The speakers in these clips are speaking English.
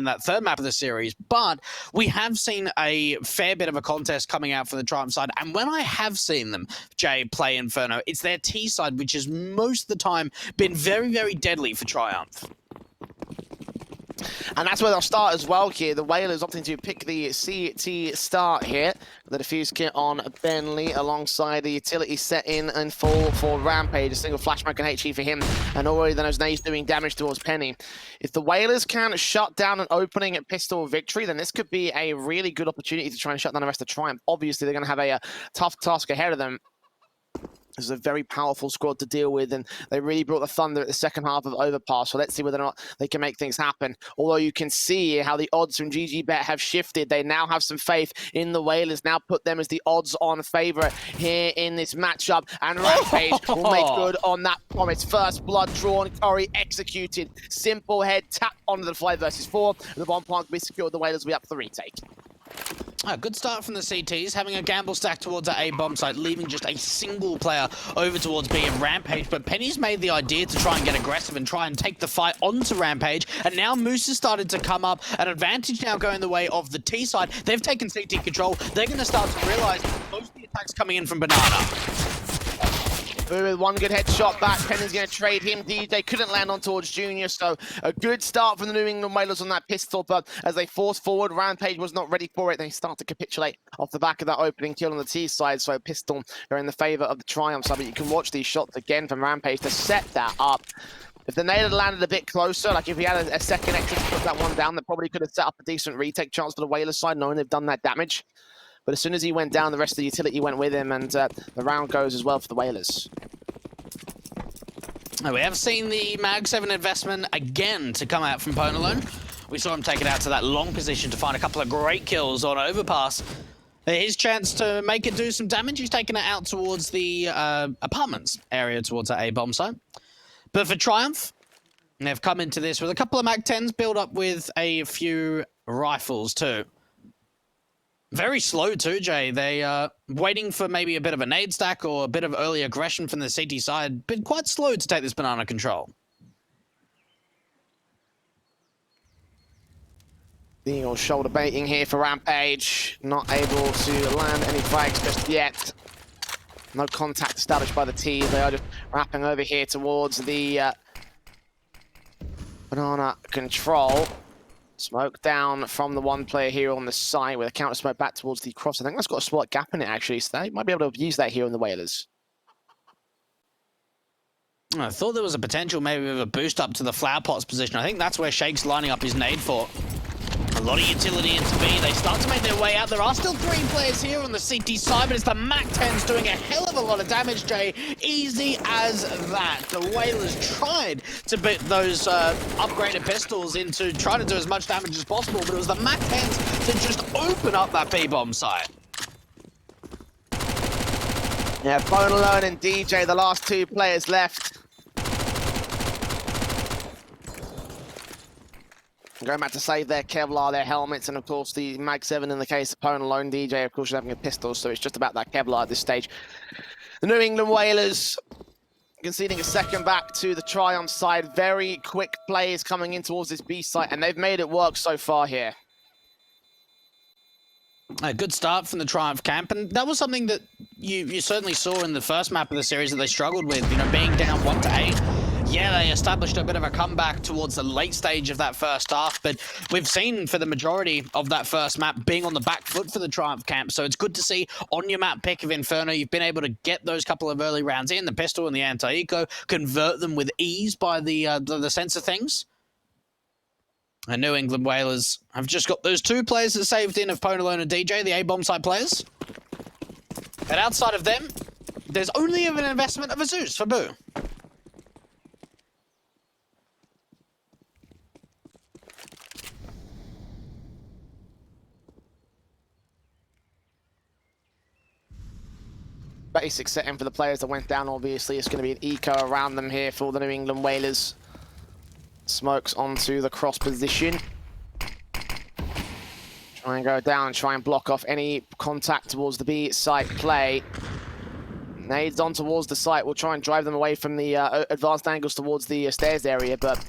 in that third map of the series, but we have seen a fair bit of a contest coming out from the Triumph side, and when I have seen them, Jay, play Inferno, it's their T side, which has most of the time been very, very deadly for Triumph. And that's where they'll start as well here. The Whalers opting to pick the CT start here. The defuse kit on Bentley alongside the utility set in and full for Rampage. A single flashback and HE for him. And already those nades doing damage towards Penny. If the Whalers can shut down an opening at Pistol Victory, then this could be a really good opportunity to try and shut down the rest of Triumph. Obviously, they're going to have a tough task ahead of them. This is a very powerful squad to deal with, and they really brought the thunder at the second half of Overpass, so let's see whether or not they can make things happen. Although you can see how the odds from GGBet have shifted. They now have some faith in the Whalers, now put them as the odds-on favourite here in this matchup, and Rampage will make good on that promise. First blood drawn, Curry executed. Simple head tap onto the 5 versus 4. The bomb plant will be secured, the Whalers will be up for the retake. Good start from the CTs, having a gamble stack towards the A bomb site, leaving just a single player over towards B and Rampage. But Penny's made the idea to try and get aggressive and try and take the fight onto Rampage. And now Moose has started to come up. An advantage now going the way of the T side. They've taken CT control. They're going to start to realize most of the attacks coming in from Banana. With one good headshot back, Penny's going to trade him. DJ couldn't land on towards Junior, so a good start from the New England Whalers on that pistol, but as they force forward, Rampage was not ready for it. They start to capitulate off the back of that opening kill on the T side, so pistol are in the favour of the Triumph side, but you can watch these shots again from Rampage to set that up. If the nade had landed a bit closer, like if he had a second extra to put that one down, that probably could have set up a decent retake chance for the Whalers side, knowing they've done that damage. But as soon as he went down, the rest of the utility went with him, and the round goes as well for the Whalers. We have seen the Mag 7 investment again to come out from Ponalone. We saw him take it out to that long position to find a couple of great kills on Overpass. His chance to make it do some damage, he's taken it out towards the apartments area towards that A-bomb site. But for Triumph, they've come into this with a couple of Mag 10s built up with a few rifles too. Very slow too, Jay. They are waiting for maybe a bit of a nade stack or a bit of early aggression from the CT side. Been quite slow to take this Banana control. The old shoulder baiting here for Rampage. Not able to land any frags just yet. No contact established by the T's. They are just wrapping over here towards the Banana control. Smoke down from the one player here on the side with a counter smoke back towards the cross. I think that's got a spot gap in it actually, so they might be able to use that here on the Whalers. I thought there was a potential maybe of a boost up to the flower pots position. I think that's where Shake's lining up his nade for. A lot of utility into B. They start to make their way out. There are still 3 players here on the CT side, but it's the Mac 10s doing a hell of a lot of damage, Jay. Easy as that. The Whalers tried to beat those upgraded pistols into trying to do as much damage as possible, but it was the Mac 10s to just open up that B-bomb site. Yeah, Ponalone and DJ, the last 2 players left. Going back to save their Kevlar, their helmets, and of course the Mag 7 in the case of Ponalone. DJ, of course, is having a pistol, so it's just about that Kevlar at this stage. The New England Whalers conceding a second back to the Triumph side. Very quick plays coming in towards this B site, and they've made it work so far here. A good start from the Triumph camp, and that was something that you certainly saw in the first map of the series that they struggled with, you know, being down 1-8. Yeah, they established a bit of a comeback towards the late stage of that first half, but we've seen for the majority of that first map being on the back foot for the Triumph camp, so it's good to see on your map pick of Inferno, you've been able to get those couple of early rounds in, the pistol and the anti-eco, convert them with ease by the sense of things. And New England Whalers have just got those 2 players that saved in of Ponalone and DJ, the A-bomb side players. And outside of them, there's only an investment of a Zeus for Boo. Basic setting for the players that went down, obviously. It's going to be an eco around them here for the New England Whalers. Smokes onto the cross position. Try and go down, try and block off any contact towards the B site play. Nades on towards the site. We'll try and drive them away from the advanced angles towards the stairs area, but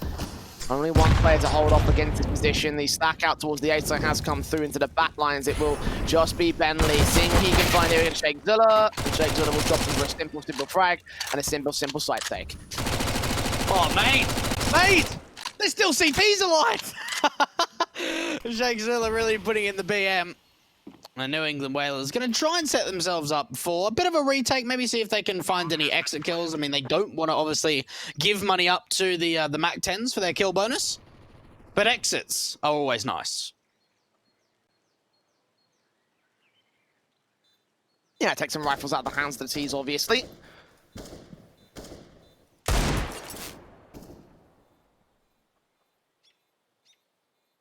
Only one player to hold off against his position. The stack out towards the A side has come through into the back lines. It will just be Bentley seeing what he can find here against Shakezilla. And Shakezilla will drop him for a simple frag and a simple side take. Oh, mate! There's still CPs alive! Shakezilla really putting in the BM. The New England Whalers going to try and set themselves up for a bit of a retake, maybe see if they can find any exit kills. I mean, they don't want to obviously give money up to the MAC-10s for their kill bonus, but exits are always nice. Yeah, take some rifles out of the hands of the T's, obviously.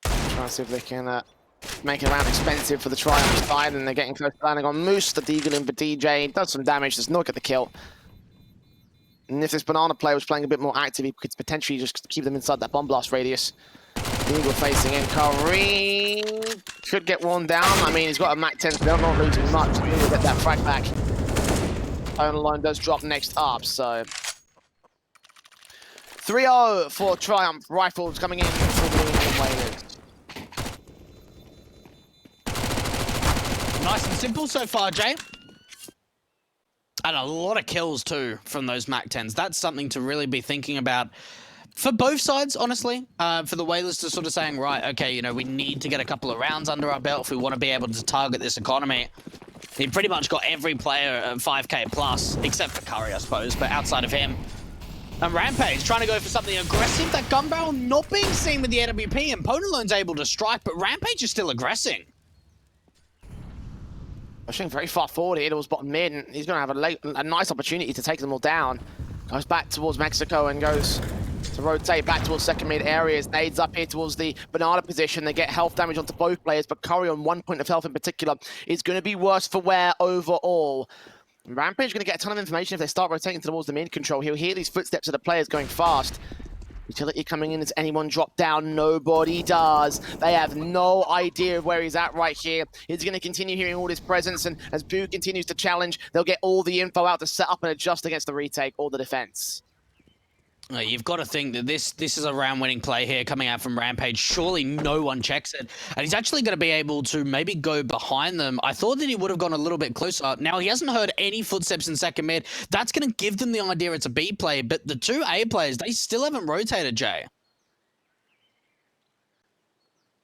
Trying to see if they can make it around expensive for the Triumph side, and they're getting close to landing on Moose. The Deagle in for DJ does some damage, does not get the kill. And if this Banana player was playing a bit more active, he could potentially just keep them inside that bomb blast radius. Deagle facing in. Curry could get one down. I mean, he's got a MAC-10, so they're not losing much. Deagle will get that frag back. Owner line does drop next up, so 3-0 for Triumph. Rifles coming in for the New England Whalers. Nice and simple so far, Jay. And a lot of kills, too, from those MAC-10s. That's something to really be thinking about for both sides, honestly. For the Whalers to sort of saying, right, okay, you know, we need to get a couple of rounds under our belt if we want to be able to target this economy. He pretty much got every player at 5k plus, except for Curry, I suppose, but outside of him. And Rampage trying to go for something aggressive. That gun barrel not being seen with the AWP, and Ponalone's able to strike, but Rampage is still aggressing. Pushing very far forward here towards bottom mid, and he's going to have a nice opportunity to take them all down. Goes back towards Mexico and goes to rotate back towards second mid areas. Nades up here towards the Banana position. They get health damage onto both players, but Curry on 1 point of health in particular is going to be worse for wear overall. Rampage is going to get a ton of information if they start rotating towards the mid control. He'll hear these footsteps of the players going fast. Utility coming in. Does anyone drop down? Nobody does. They have no idea of where he's at right here. He's going to continue hearing all his presence, and as Boo continues to challenge, they'll get all the info out to set up and adjust against the retake or the defense. You've got to think that this is a round-winning play here coming out from Rampage. Surely no one checks it. And he's actually going to be able to maybe go behind them. I thought that he would have gone a little bit closer. Now, he hasn't heard any footsteps in second mid. That's going to give them the idea it's a B play. But the two A players, they still haven't rotated, Jay.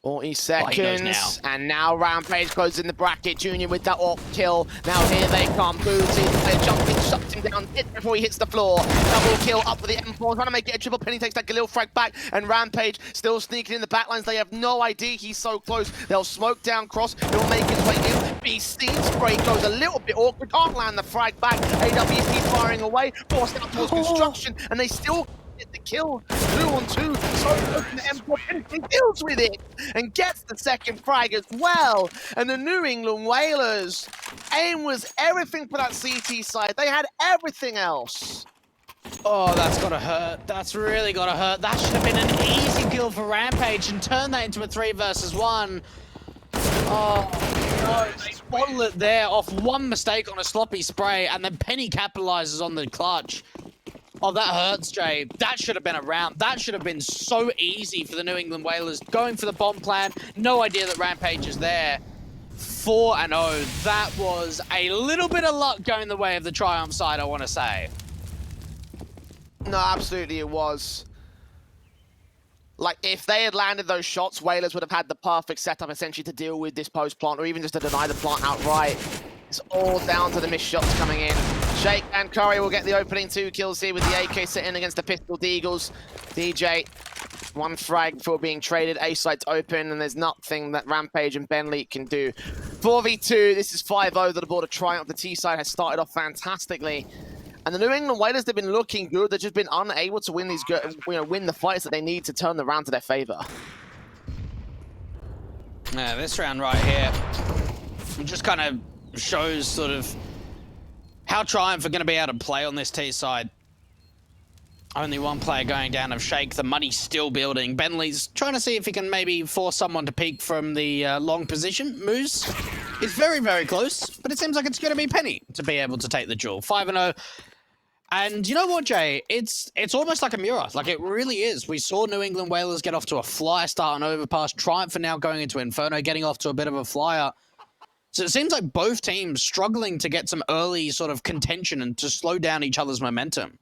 40 seconds, and now Rampage closes in the bracket. Junior with that AWP kill. Now here they come. Booty, they're jumping, shuts him down, hit before he hits the floor. Double kill up for the M4, trying to make it a triple. Penny takes that Galil frag back, and Rampage still sneaking in the backlines. They have no idea he's so close. They'll smoke down cross, he'll make his way in. Be seen, spray goes a little bit awkward, can't land the frag back. AWP firing away, forced out towards construction, and they still the kill. 2-on-2, so open the M4, Penny deals with it and gets the second frag as well. And the New England Whalers, aim was everything for that CT side. They had everything else. Oh, that's gotta hurt. That's really gotta hurt. That should have been an easy kill for Rampage and turn that into a 3 versus 1. Oh, no, they bottle it there off one mistake on a sloppy spray, and then Penny capitalizes on the clutch. Oh, that hurts, Jay. That should have been a round. That should have been so easy for the New England Whalers. Going for the bomb plan. No idea that Rampage is there. 4-0. That was a little bit of luck going the way of the Triumph side, I want to say. No, absolutely it was. Like, if they had landed those shots, Whalers would have had the perfect setup, essentially, to deal with this post-plant, or even just to deny the plant outright. It's all down to the missed shots coming in. Shake and Curry will get the opening 2 kills here with the AK sitting against the Pistol Deagles. DJ, 1 frag for being traded. A site's open, and there's nothing that Rampage and Bentley can do. 4v2, this is 5-0 that aboard a Triumph. The T side has started off fantastically. And the New England Whalers, they've been looking good. They've just been unable to win these, win the fights that they need to turn the round to their favor. Yeah, this round right here just kind of shows sort of how Triumph are going to be able to play on this T side. Only one player going down of Shake. The money's still building. Bentley's trying to see if he can maybe force someone to peek from the long position. Moose is very, very close, but it seems like it's going to be Penny to be able to take the duel. 5-0. And you know what, Jay? It's almost like a mirror. Like, it really is. We saw New England Whalers get off to a flyer start on Overpass. Triumph are now going into Inferno, getting off to a bit of a flyer. So it seems like both teams struggling to get some early sort of contention and to slow down each other's momentum.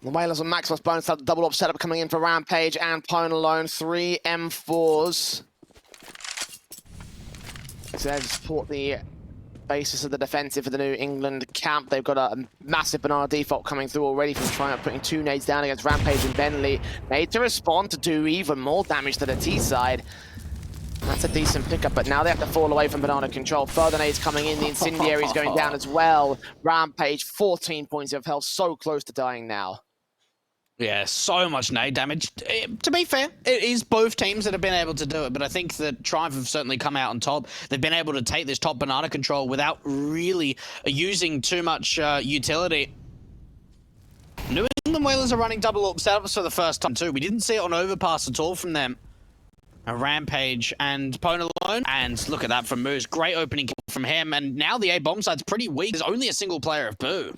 The Whalers on Maximus bonus have the double up setup coming in for Rampage and Pwn alone. 3 M4s. So they support the basis of the defensive for the New England camp. They've got a massive banana default coming through already from Triumph, putting 2 nades down against Rampage and Bentley. Made to respond to do even more damage to the T side. That's a decent pickup, but now they have to fall away from banana control. Further nades coming in, the incendiary's going down as well. Rampage, 14 points of health, so close to dying now. Yeah, so much nade damage. To be fair, it is both teams that have been able to do it, but I think that Triumph have certainly come out on top. They've been able to take this top banana control without really using too much utility. New England Whalers are running double AWP setups for the first time too. We didn't see it on Overpass at all from them. A Rampage and Pwn alone, and look at that from Moose. Great opening kill from him, and now the A bomb side's pretty weak. There's only a single player of Boo.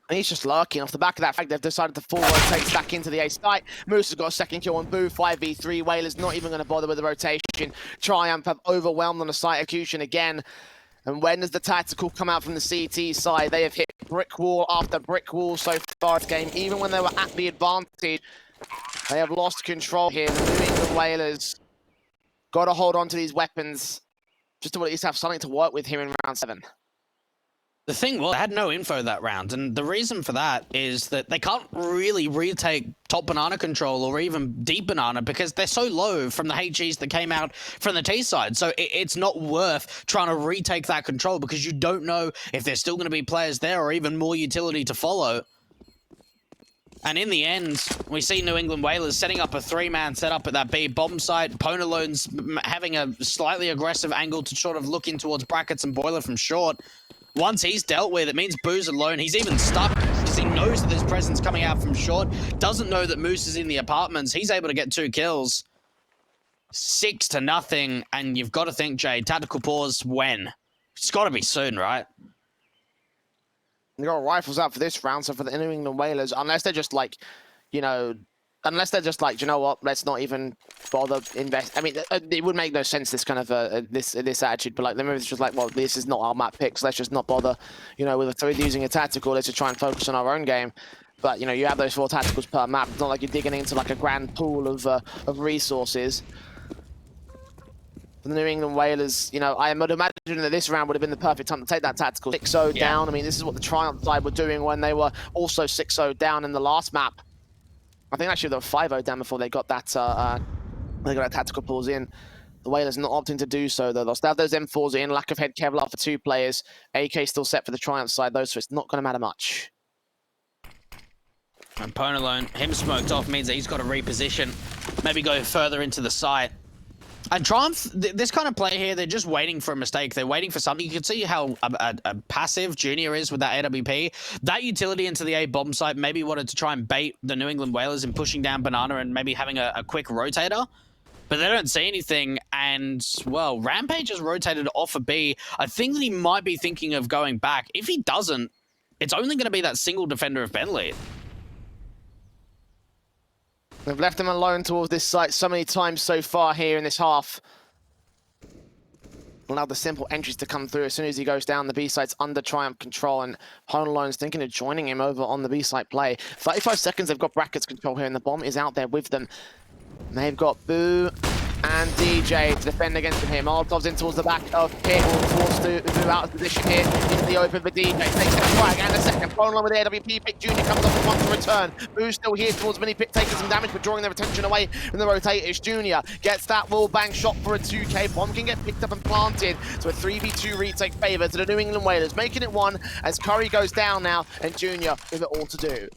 And he's just lurking. Off the back of that fact, they've decided to full rotate back into the A site. Moose has got a second kill on Boo, 5v3. Whalers not even going to bother with the rotation. Triumph have overwhelmed on the site execution again. And when does the tactical come out from the CT side? They have hit brick wall after brick wall so far this game. Even when they were at the advantage, they have lost control here. The New England Whalers got to hold on to these weapons just to at least have something to work with here in round 7. The thing was, they had no info that round, and the reason for that is that they can't really retake top banana control or even deep banana because they're so low from the HGs that came out from the T side. So it's not worth trying to retake that control because you don't know if there's still going to be players there or even more utility to follow. And in the end, we see New England Whalers setting up a 3-man setup at that B bomb site. Pwn alone's having a slightly aggressive angle to sort of look in towards brackets and Boiler from short. Once he's dealt with, it means Boo's alone. He's even stuck because he knows that there's presence coming out from short. Doesn't know that Moose is in the apartments. He's able to get 2 kills. 6-0, and you've got to think, Jay, tactical pause when? It's got to be soon, right? They got rifles out for this round, so for the New England Whalers, unless they're just like, you know, unless they're just like, you know what, let's not even bother invest. I mean, it would make no sense, this kind of this attitude, but like, maybe it's just like, well, this is not our map pick, so let's just not bother, you know, with using a tactical, let's just try and focus on our own game. But, you know, you have those 4 tacticals per map. It's not like you're digging into like a grand pool of resources. For the New England Whalers, you know, I would imagine that this round would have been the perfect time to take that tactical. 6-0 down. I mean, this is what the Triumph side were doing when they were also 6-0 down in the last map. I think actually they were 5-0 down before they got that tactical pause in. The Whalers not opting to do so, though. They'll still have those M4s in, lack of head Kevlar for 2 players. AK still set for the Triumph side, though, so it's not going to matter much. And Pwn alone, him smoked off means that he's got to reposition, maybe go further into the site. And Triumph, this kind of play here, they're just waiting for a mistake. They're waiting for something. You can see how a passive Junior is with that AWP. That utility into the A bomb site maybe wanted to try and bait the New England Whalers in pushing down Banana and maybe having a quick rotator. But they don't see anything, and, well, Rampage has rotated off a B. I think that he might be thinking of going back. If he doesn't, it's only going to be that single defender of Bentley. They've left him alone towards this site so many times so far here in this half. Allowed the simple entries to come through as soon as he goes down. The B site's under Triumph control, and Pwn alone's thinking of joining him over on the B site play. 35 seconds, they've got brackets control here, and the bomb is out there with them. And they've got Boo and DJ to defend against him here. Molotov's in towards the back of Pit, forced to move out of position here into the open for DJ. Takes a flag and a second. Pwn alone with the AWP. Pick Junior comes up and wants to return. Boo's still here towards Mini Pit, taking some damage, but drawing their attention away from the rotators. Junior gets that wall bang shot for a 2K. Bomb can get picked up and planted. So a 3v2 retake favour to the New England Whalers, making it 1 as Curry goes down now, and Junior with it all to do.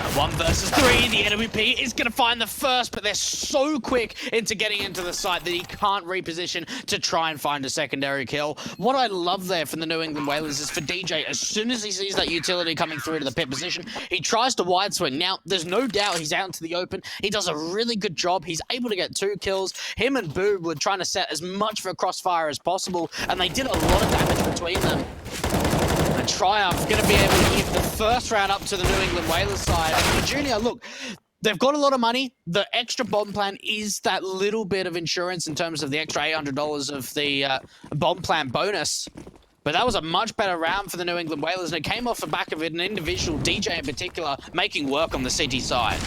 1 versus 3, the NWP is going to find the first, but they're so quick into getting into the site that he can't reposition to try and find a secondary kill. What I love there from the New England Whalers is for DJ, as soon as he sees that utility coming through to the pit position, he tries to wide swing. Now, there's no doubt he's out into the open. He does a really good job. He's able to get 2 kills. Him and Boo were trying to set as much of a crossfire as possible, and they did a lot of damage between them. And Triumph going to be able to give the first round up to the New England Whalers side. And for Junior, look, they've got a lot of money. The extra bomb plan is that little bit of insurance in terms of the extra $800 of the bomb plan bonus. But that was a much better round for the New England Whalers, and it came off the back of it, an individual, DJ in particular, making work on the city side.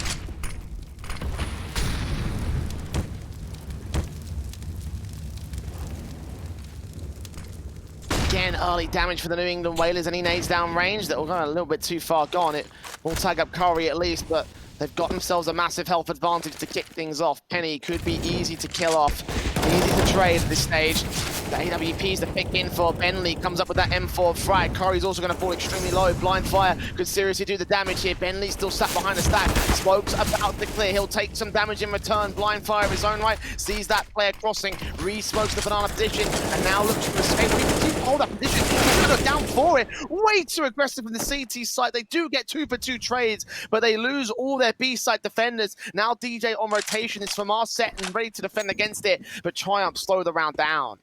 Again, early damage for the New England Whalers, and he nades down range. That will go a little bit too far gone. It will tag up Curry at least, but they've got themselves a massive health advantage to kick things off. Penny could be easy to kill off, easy to trade at this stage. The AWP's the pick in for Bentley, comes up with that M4 frag. Curry's also going to fall extremely low. Blind fire could seriously do the damage here. Bentley still sat behind the stack. Smoke's about to clear. He'll take some damage in return. Blind fire of his own right. Sees that player crossing. Re-smokes the banana position. And now looks for escape. He can keep hold that position. He's going to go down for it. Way too aggressive from the CT side. They do get 2 for 2 trades, but they lose all their B-side defenders. Now DJ on rotation is from our set and ready to defend against it. But Triumph slow the round down.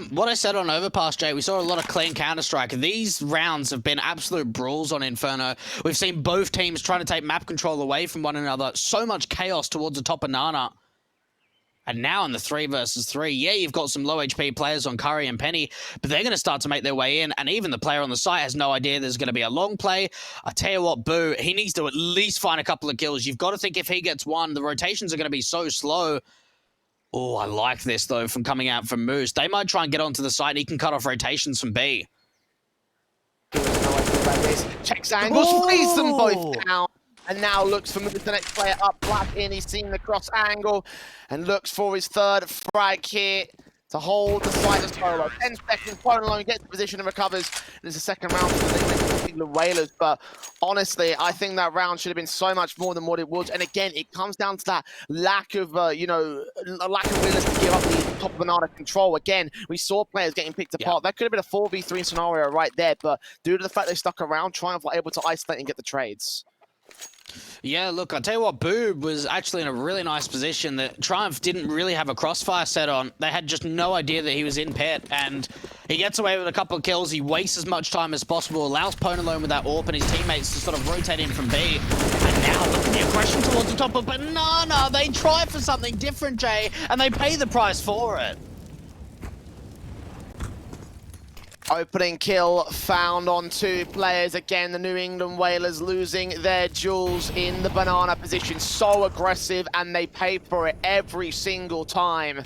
What I said on Overpass, Jay, we saw a lot of clean Counter-Strike. These rounds have been absolute brawls on Inferno. We've seen both teams trying to take map control away from one another. So much chaos towards the top banana. And now in the 3 versus 3, yeah, you've got some low HP players on Curry and Penny, but they're going to start to make their way in, and even the player on the site has no idea there's going to be a long play. I tell you what, Boo, he needs to at least find a couple of kills. You've got to think if he gets one, the rotations are going to be so slow. Oh, I like this, though, from coming out from Moose. They might try and get onto the site, and he can cut off rotations from B. Checks angles, plays them both down, and now looks for the next player up. Black in, he's seen the cross angle, and looks for his 3rd frag here to hold the side of Polo. 10 seconds, Polo alone gets the position and recovers. There's a second round for the Whalers, but honestly, I think that round should have been so much more than what it was. And again, it comes down to that lack of, lack of willingness to give up the top banana control. Again, we saw players getting picked apart. That could have been a 4v3 scenario right there, but due to the fact they stuck around, Triumph were able to isolate and get the trades. Yeah, look, I'll tell you what, Boob was actually in a really nice position that Triumph didn't really have a crossfire set on. They had just no idea that he was in pit, and he gets away with a couple of kills. He wastes as much time as possible, allows Pwn alone with that AWP and his teammates to sort of rotate in from B. And now look at the aggression towards the top of Banana. They try for something different, Jay, and they pay the price for it. Opening kill found on 2 players. Again, the New England Whalers losing their jewels in the banana position. So aggressive, and they pay for it every single time.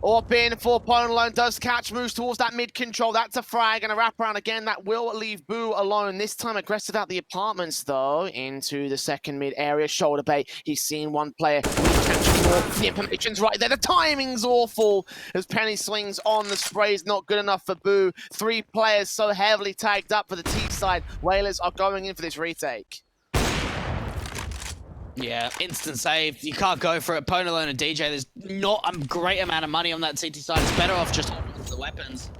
Orp in for Pwn alone, does catch, moves towards that mid control. That's a frag and a wraparound again. That will leave Boo alone. This time aggressive out the apartments, though, into the second mid area. Shoulder bait. He's seen one player. The information's right there. The timing's awful as Penny swings on. The spray's not good enough for Boo. 3 players so heavily tagged up for the T side. Whalers are going in for this retake. Yeah, instant save. You can't go for it. Pwn alone and DJ, there's not a great amount of money on that CT side. It's better off just holding on to the weapons.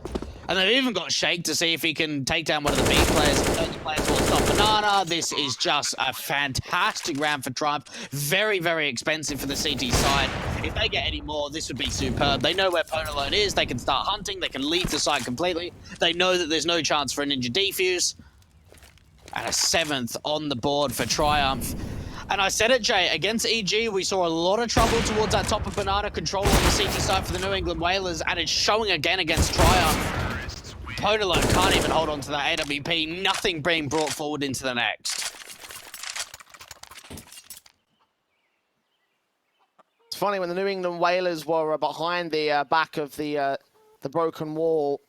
And they've even got Shake to see if he can take down one of the B players and turn the player towards top banana. This is just a fantastic round for Triumph. Very, very expensive for the CT side. If they get any more, this would be superb. They know where Pwn alone is. They can start hunting. They can leave the site completely. They know that there's no chance for a ninja defuse. And a 7th on the board for Triumph. And I said it, Jay, against EG, we saw a lot of trouble towards that top of banana control on the CT side for the New England Whalers, and it's showing again against Triumph. Pwn alone can't even hold on to that AWP, nothing being brought forward into the next. It's funny, when the New England Whalers were behind the back of the broken wall,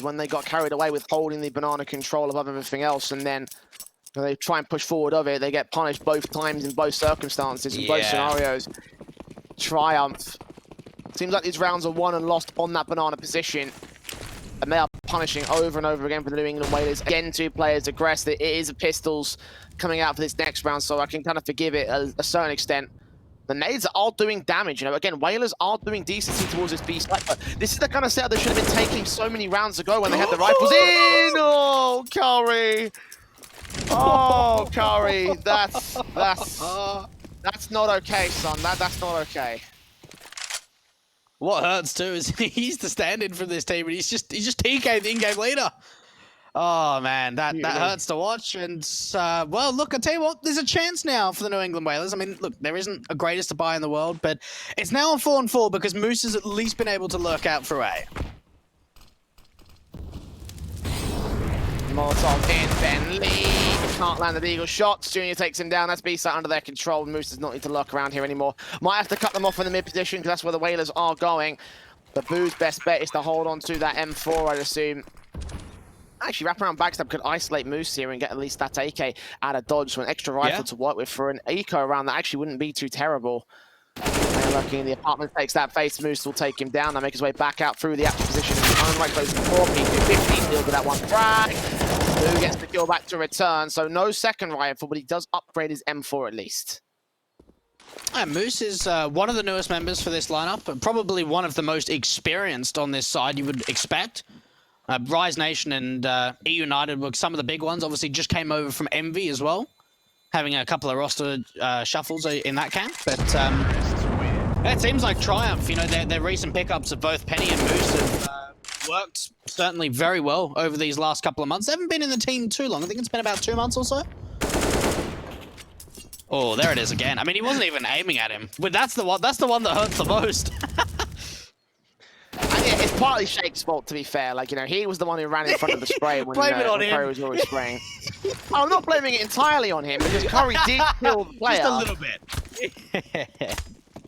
when they got carried away with holding the banana control above everything else, and then when they try and push forward of it, they get punished both times in both circumstances, in both scenarios. Triumph. Seems like these rounds are won and lost on that banana position, and they are punishing over and over again for the New England Whalers. Again, 2 players aggressed. It is pistols coming out for this next round, so I can kind of forgive it a certain extent. The nades are doing damage, you know. Again, Whalers are doing decency towards this B site, but this is the kind of setup they should have been taking so many rounds ago when they had the rifles in. Oh, Curry. Oh, Curry. That's not okay, son. That's not okay. What hurts too is he's the stand-in for this team, and he's just TK'd the in-game leader. Oh man, that hurts to watch. And well, look, I tell you what, there's a chance now for the New England Whalers. I mean, look, there isn't a greatest to buy in the world, but it's now a 4-4 because Moose has at least been able to lurk out through A. Molotov in, Ben Lee can't land the Eagle shots. Junior takes him down. That's B-site under their control. Moose does not need to lurk around here anymore. Might have to cut them off in the mid position because that's where the Whalers are going. But Boo's best bet is to hold on to that M4, I'd assume. Actually, wraparound backstab could isolate Moose here and get at least that AK out of dodge. So an extra rifle to work with for an eco around that actually wouldn't be too terrible. And looking in the apartment, takes that face. Moose will take him down. Now make his way back out through the actual position. Right close to 4 P250. Deals with that one frag. Boo gets the kill back to return. So no second rifle, but he does upgrade his M4 at least. Moose is one of the newest members for this lineup, and probably one of the most experienced on this side you would expect. Rise Nation and E United were some of the big ones. Obviously, just came over from Envy as well, having a couple of roster shuffles in that camp. But it seems like Triumph, you know, their recent pickups of both Penny and Moose have worked certainly very well over these last couple of months. They haven't been in the team too long. I think it's been about 2 months or so. Oh, there it is again. I mean, he wasn't even aiming at him. But that's the one that hurts the most. And yeah, it's partly Shake's fault, to be fair. Like, you know, he was the one who ran in front of the spray when Curry was already spraying. I'm not blaming it entirely on him because Curry did kill the player. Just a little bit.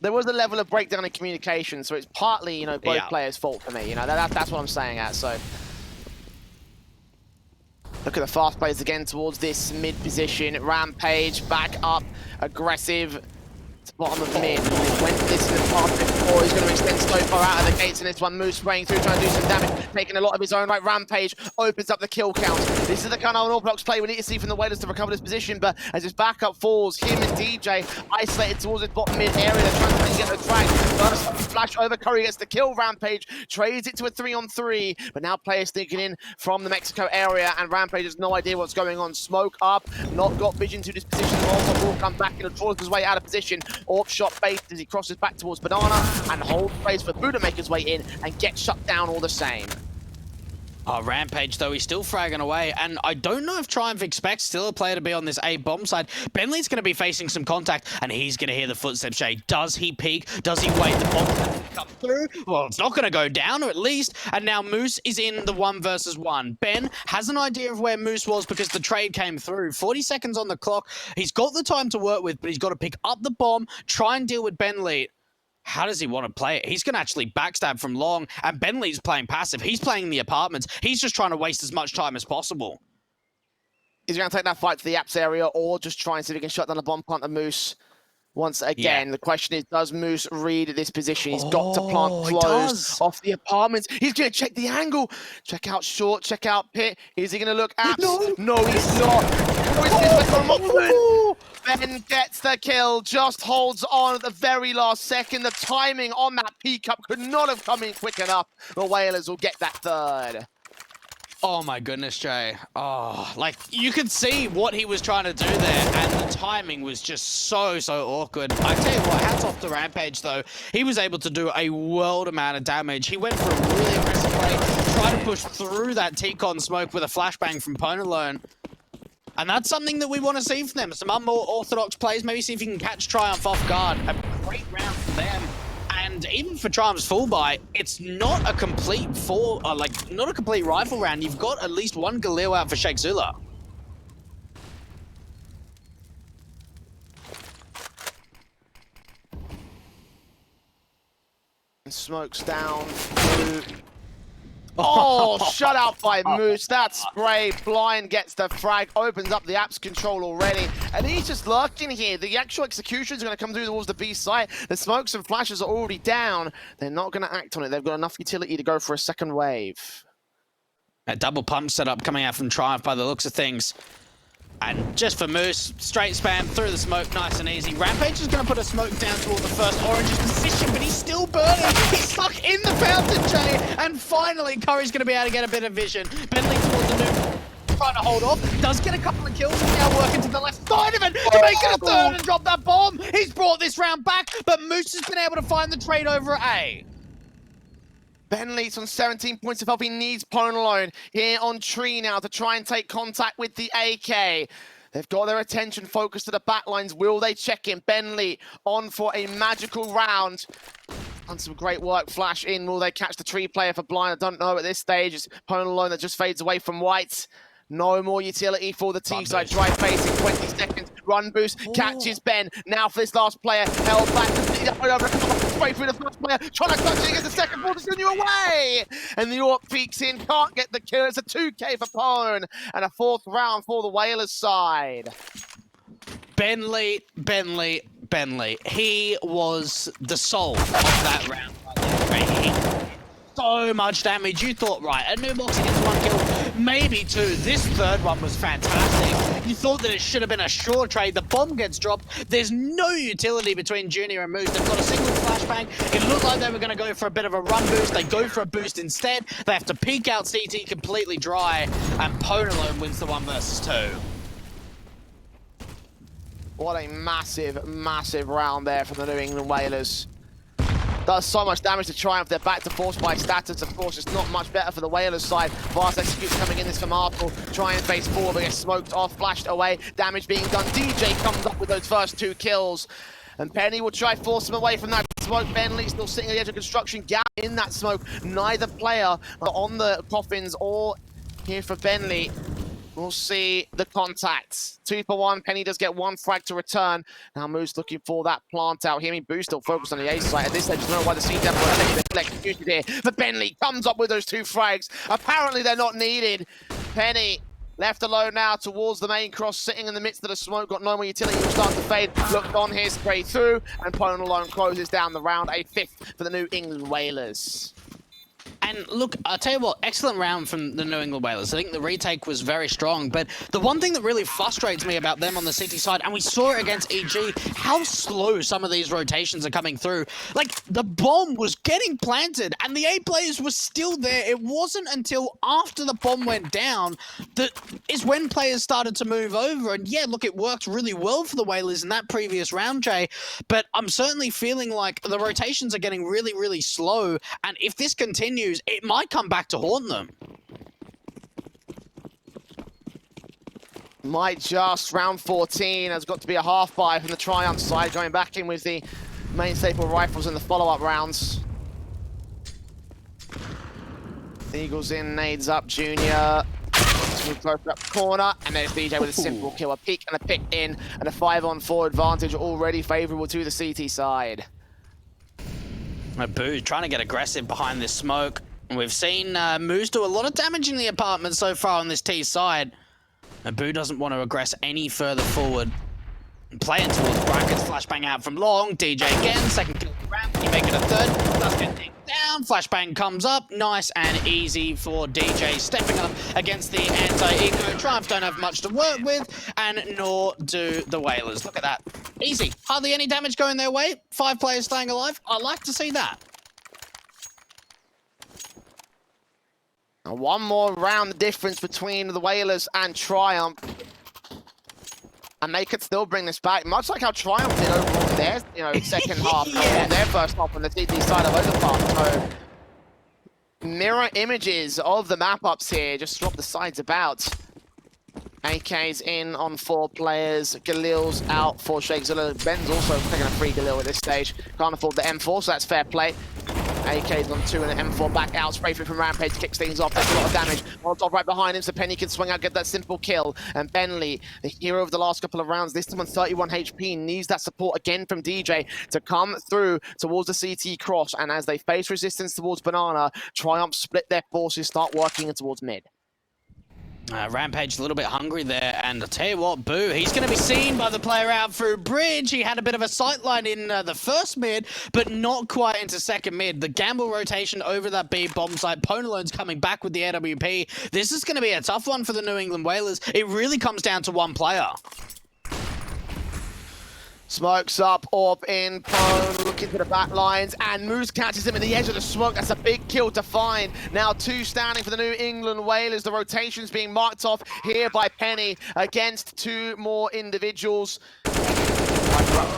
There was a level of breakdown in communication, so it's partly, you know, both players' fault for me. You know, that's what I'm saying at. So look at the fast plays again towards this mid position. Rampage back up, aggressive. Bottom of mid. Went for this in the past before. He's going to extend so far out of the gates in this one. Moose spraying through, trying to do some damage, taking a lot of his own. Right, Rampage opens up the kill count. This is the kind of All Blocks play we need to see from the Whalers to recover this position. But as his backup falls, him and DJ isolated towards his bottom mid area. They're trying to get the drag. First flash over. Curry gets the kill. Rampage trades it to a 3-on-3. But now players sneaking in from the Mexico area, and Rampage has no idea what's going on. Smoke up, not got vision to this position. Also will come back and draws his way out of position. Orp shot bait as he crosses back towards Banana and holds place for Boo to make his way in and get shut down all the same. Oh, Rampage, though, he's still fragging away, and I don't know if Triumph expects still a player to be on this A bomb side. Bentley's going to be facing some contact, and he's going to hear the footsteps. Shay, does he peek? Does he wait the bomb to come through? Well, it's not going to go down, or at least, and now Moose is in the 1 versus 1. Ben has an idea of where Moose was because the trade came through. 40 seconds on the clock. He's got the time to work with, but he's got to pick up the bomb, try and deal with Bentley. How does he want to play it? He's going to actually backstab from long, and Bentley's playing passive. He's playing the apartments. He's just trying to waste as much time as possible. He's going to take that fight to the apps area or just try and see if he can shut down the bomb plant of Moose once again. The question is, does Moose read this position? He's got to plant close off the apartments. He's going to check the angle. Check out short, check out pit. Is he going to look apps? No, he's not. Ben gets the kill, just holds on at the very last second. The timing on that P-Cup could not have come in quick enough. The Whalers will get that third. Oh my goodness, Jay. Oh, like, you could see what he was trying to do there, and the timing was just so awkward. I tell you what, hats off to Rampage, though. He was able to do a world amount of damage. He went for a really aggressive play, tried to push through that T-Con smoke with a flashbang from Pwn alone. And that's something that we want to see from them. Some more orthodox plays, maybe see if you can catch Triumph off guard. A great round for them. And even for Triumph's full buy, it's not a complete not a complete rifle round. You've got at least one Galil out for Sheikh Zula. Smokes down. Oh, shut out by Moose. That spray, blind gets the frag, opens up the apps control already. And he's just lurking here. The actual execution is going to come through towards the B site. The smokes and flashes are already down. They're not going to act on it. They've got enough utility to go for a second wave. A double pump setup coming out from Triumph by the looks of things. And just for Moose, straight spam through the smoke, nice and easy. Rampage is going to put a smoke down toward the first Orange's position, but he's still burning. He's stuck in the fountain, Jay. And finally, Curry's going to be able to get a bit of vision. Bentley towards the new, trying to hold off. Does get a couple of kills and now working to the left side of it to make it a third and drop that bomb. He's brought this round back, but Moose has been able to find the trade over at A. Bentley's on 17 points of health. He needs Pwn alone here on Tree now to try and take contact with the AK. They've got their attention focused to the backlines. Will they check in? Bentley on for a magical round. Done some great work. Flash in. Will they catch the Tree player for blind? I don't know at this stage. It's Pwn alone that just fades away from White. No more utility for the T-side. Dry face in 20 seconds. Run boost. Catches Ben. Now for this last player. Held back. Straight through the first player. Trying to touch it against the second ball. Continue away. And the York peeks in. Can't get the kill. It's a 2K for Pwn. And a fourth round for the Whalers side. Bentley. He was the soul of that round. So much damage. You thought, right, a new box against one kill, maybe two. This third one was fantastic. You thought that it should have been a sure trade. The bomb gets dropped. There's no utility between Junior and Moose. They've got a single flashbang. It looked like they were going to go for a bit of a run boost. They go for a boost instead. They have to peek out CT completely dry, and Pwn alone wins the 1 versus 2. What a massive, massive round there from the New England Whalers. Does so much damage to Triumph. They're back to force by status. Of course, it's not much better for the Whalers side. Fast executes coming in this for Marple. Try and face forward, but gets smoked off, flashed away. Damage being done. DJ comes up with those first 2 kills. And Penny will try force him away from that smoke. Bentley still sitting at the edge of construction. Gap in that smoke. Neither player on the coffins or here for Bentley. We'll see the contacts. 2 for 1. Penny does get 1 frag to return. Now Moose looking for that plant out here. I mean, Boo still focused on the A side. At this stage, I don't know why the C devil are executed here. But Bentley comes up with those 2 frags. Apparently, they're not needed. Penny left alone now towards the main cross, sitting in the midst of the smoke. Got no more utility. Will start to fade. Looked on here, spray through. And Pwn alone closes down the round. A 5th for the New England Whalers. And look, I'll tell you what, excellent round from the New England Whalers. I think the retake was very strong, but the one thing that really frustrates me about them on the CT side, and we saw it against EG, how slow some of these rotations are coming through. Like, the bomb was getting planted, and the A players were still there. It wasn't until after the bomb went down that is when players started to move over. And yeah, look, it worked really well for the Whalers in that previous round, Jay, but I'm certainly feeling like the rotations are getting really, really slow, and if this continues, it might come back to haunt them. Might just. Round 14 has got to be a half buy from the Triumph side, going back in with the main staple rifles in the follow-up rounds. Eagles in, nades up, Junior. Move close up corner, and there's DJ with a simple kill. A peek and a pick in, and a 5-on-4 advantage already favourable to the CT side. Boo trying to get aggressive behind this smoke. We've seen Moose do a lot of damage in the apartment so far on this T side. And Boo doesn't want to aggress any further forward. Playing towards brackets, flashbang out from long. DJ again, second kill for ramp. You make it a third. Does get taken down. Flashbang comes up. Nice and easy for DJ. Stepping up against the anti-eco. Triumph don't have much to work with, and nor do the Whalers. Look at that. Easy. Hardly any damage going their way. 5 players staying alive. I like to see that. And one more round, the difference between the Whalers and Triumph. And they could still bring this back, much like how Triumph did over on their second half, yeah. on their first half on the CT side of Overpass. So mirror images of the map ups here, just swap the sides about. AK's in on 4 players, Galil's out for Shakezilla. Ben's also taking a free Galil at this stage. Can't afford the M4, so that's fair play. AK's on 2 and an M4 back out. Spray through from Rampage, kicks things off. There's a lot of damage. Molotov right behind him, so Penny can swing out, get that simple kill. And Bentley, the hero of the last couple of rounds, this time on 31 HP, needs that support again from DJ to come through towards the CT cross. And as they face resistance towards Banana, Triumph split their forces, start working in towards mid. Rampage a little bit hungry there, and I'll tell you what, Boo, he's going to be seen by the player out through bridge. He had a bit of a sightline in the first mid, but not quite into second mid. The gamble rotation over that B bomb site. Ponalone's coming back with the AWP. This is going to be a tough one for the New England Whalers. It really comes down to one player. Smokes up, Orb in, Pone looking to the back lines, and Moose catches him at the edge of the smoke. That's a big kill to find. Now 2 standing for the New England Whalers. The rotation's being marked off here by Penny against 2 more individuals.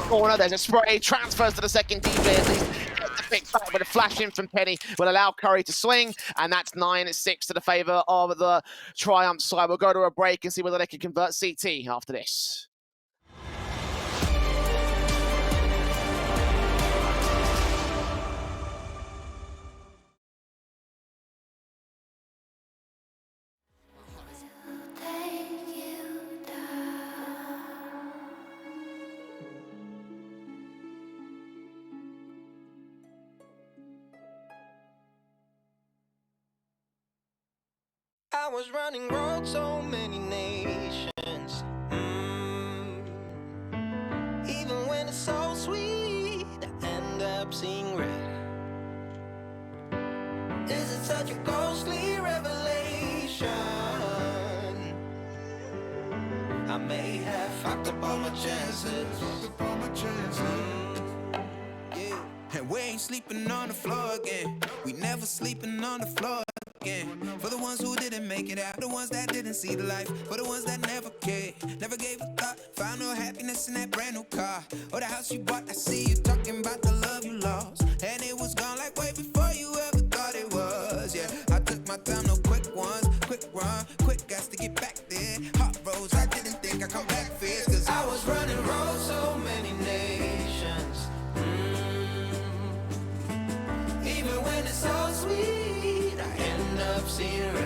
Corner, there's a spray, transfers to the second DJ at least. Gets the pick back, but a flash in from Penny will allow Curry to swing, and that's 9-6 to the favor of the Triumph side. We'll go to a break and see whether they can convert CT after this. I was running road so many nations. Even when it's so sweet, I end up seeing red. Is it such a ghostly revelation? I may have fucked up all my chances. Yeah. And we ain't sleeping on the floor again. We never sleeping on the floor. For the ones who didn't make it out, the ones that didn't see the life, for the ones that never cared, never gave a thought, found no happiness in that brand new car, or the house you bought. I see you talking about the love you lost, and it was gone like way before you ever thought it was. Yeah, I took my time, no quick ones, quick run, quick guys to get back there. Hot roads, I didn't think I'd come back fierce, cause I was running roads so many nations. Even when it's so sweet, seeing red.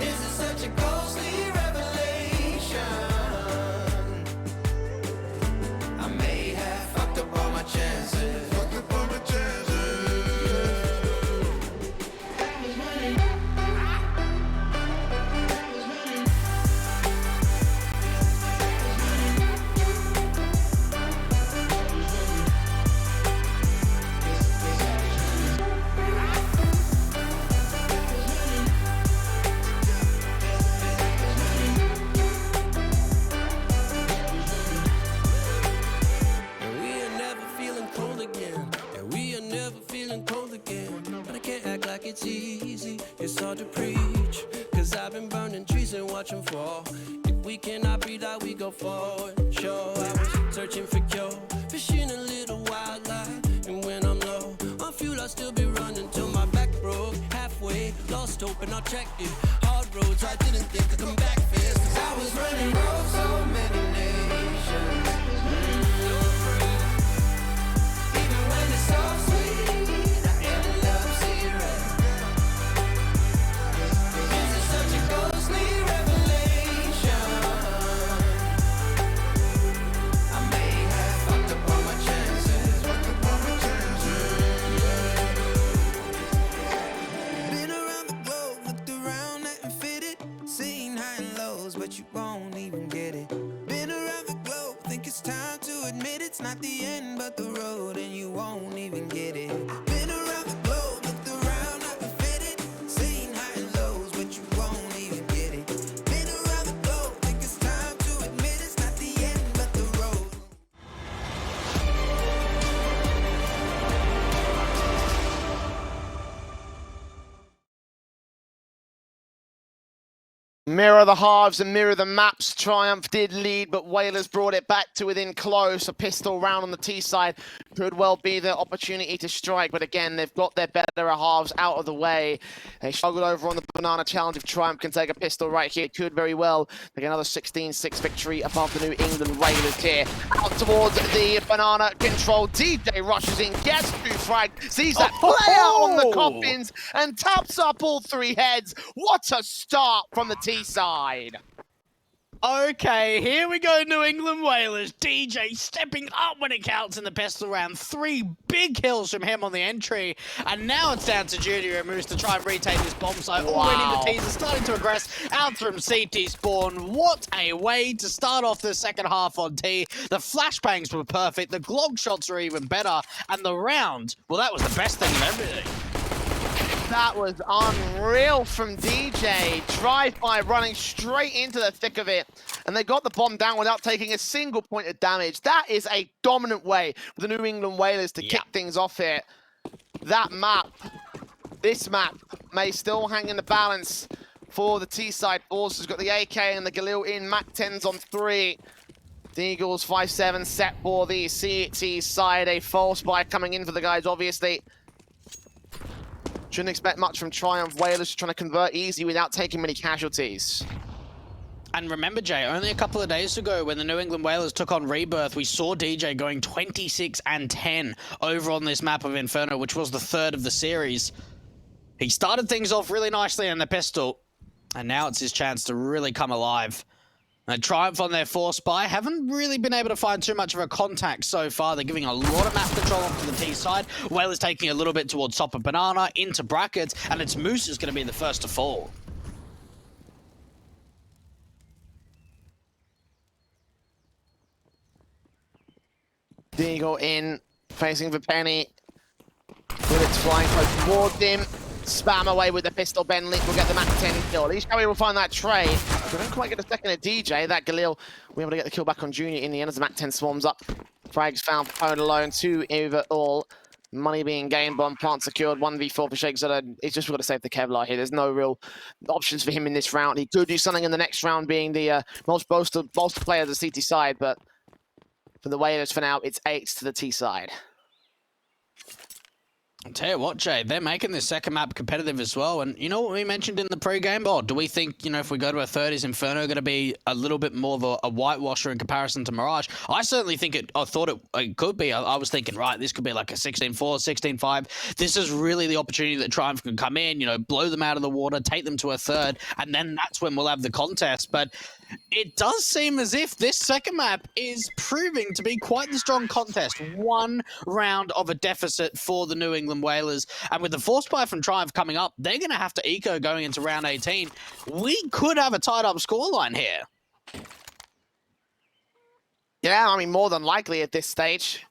Is it such a ghostly revelation? I may have fucked up all my chances. It's easy, it's hard to preach, cause I've been burning trees and watching fall. If we cannot breathe out, we go forward. Sure, I was searching for cure, fishing a little wildlife, and when I'm low on fuel, I'll still be running till my back broke. Halfway, lost hope and I checked it. Hard roads, I didn't think I'd come back fast, cause I was running roads so many nations. Even when it's so sweet, I end up seeing red. But you won't even get it. Been around the globe, think it's time to admit it's not the end but the road, and you won't even get it. Been around the globe, looked around, not been fitted, seen high and lows, but you won't even get it. Been around the globe, think it's time to admit it's not the end but the road. Mirror the halves and mirror the maps. Triumph did lead, but Whalers brought it back to within close. A pistol round on the T side could well be their opportunity to strike, but again, they've got their better halves out of the way. They struggled over on the banana challenge. If Triumph can take a pistol right here, it could very well take another 16-6 victory above the New England Whalers here. Out towards the banana control. DJ rushes in, gets 2 frag, sees that player on the coffins, and taps up all 3 heads. What a start from the T side. Okay, here we go, New England Whalers. DJ stepping up when it counts in the pistol round. 3 big kills from him on the entry. And now it's down to Junior and Moose to try and retake this bomb site. Wow. Already the teams are starting to aggress out from CT spawn. What a way to start off the second half on T. The flashbangs were perfect. The Glock shots were even better. And the round, well, that was the best thing of everything. That was unreal from DJ. Drive-by running straight into the thick of it. And they got the bomb down without taking a single point of damage. That is a dominant way for the New England Whalers to kick things off here. That map, this map, may still hang in the balance for the T-side forces. Got the AK and the Galil in. MAC-10s on 3. The Eagles 5-7 set for the CT side. A false buy coming in for the guys, obviously. Shouldn't expect much from Triumph. Whalers trying to convert easy without taking many casualties. And remember, Jay, only a couple of days ago when the New England Whalers took on Rebirth, we saw DJ going 26-10 over on this map of Inferno, which was the 3rd of the series. He started things off really nicely in the pistol, and now it's his chance to really come alive. And Triumph on their force buy haven't really been able to find too much of a contact so far. They're giving a lot of map control onto the T side. Whalers taking a little bit towards top of Banana, into brackets, and it's Moose who's going to be the first to fall. Deagle in, facing for Penny. Bullets flying close towards him. Spam away with the pistol. Bentley will get the MAC-10 kill. At least Harry will find that trade. We don't quite get a second at DJ. That Galil will be able to get the kill back on Junior in the end as the MAC-10 swarms up. Frags found for Pone alone. 2 overall. Money being gained, bomb plant secured. 1v4 for Shake Zilla. He's just got to save the Kevlar here. There's no real options for him in this round. He could do something in the next round, being the most bolster player of the CT side, but for the Whalers for now, it's 8 to the T side. I'll tell you what, Jay, they're making this second map competitive as well. And you know what we mentioned in the pre-game? Oh, do we think, you know, if we go to a 3rd, is Inferno going to be a little bit more of a whitewasher in comparison to Mirage? I certainly think I thought it could be. I was thinking, right, this could be like a 16-4, 16-5. This is really the opportunity that Triumph can come in, you know, blow them out of the water, take them to a 3rd, and then that's when we'll have the contest. But it does seem as if this second map is proving to be quite the strong contest. 1 round of a deficit for the New England Whalers. And with the force buy from Triumph coming up, they're going to have to eco going into round 18. We could have a tied up scoreline here. Yeah, I mean, more than likely at this stage.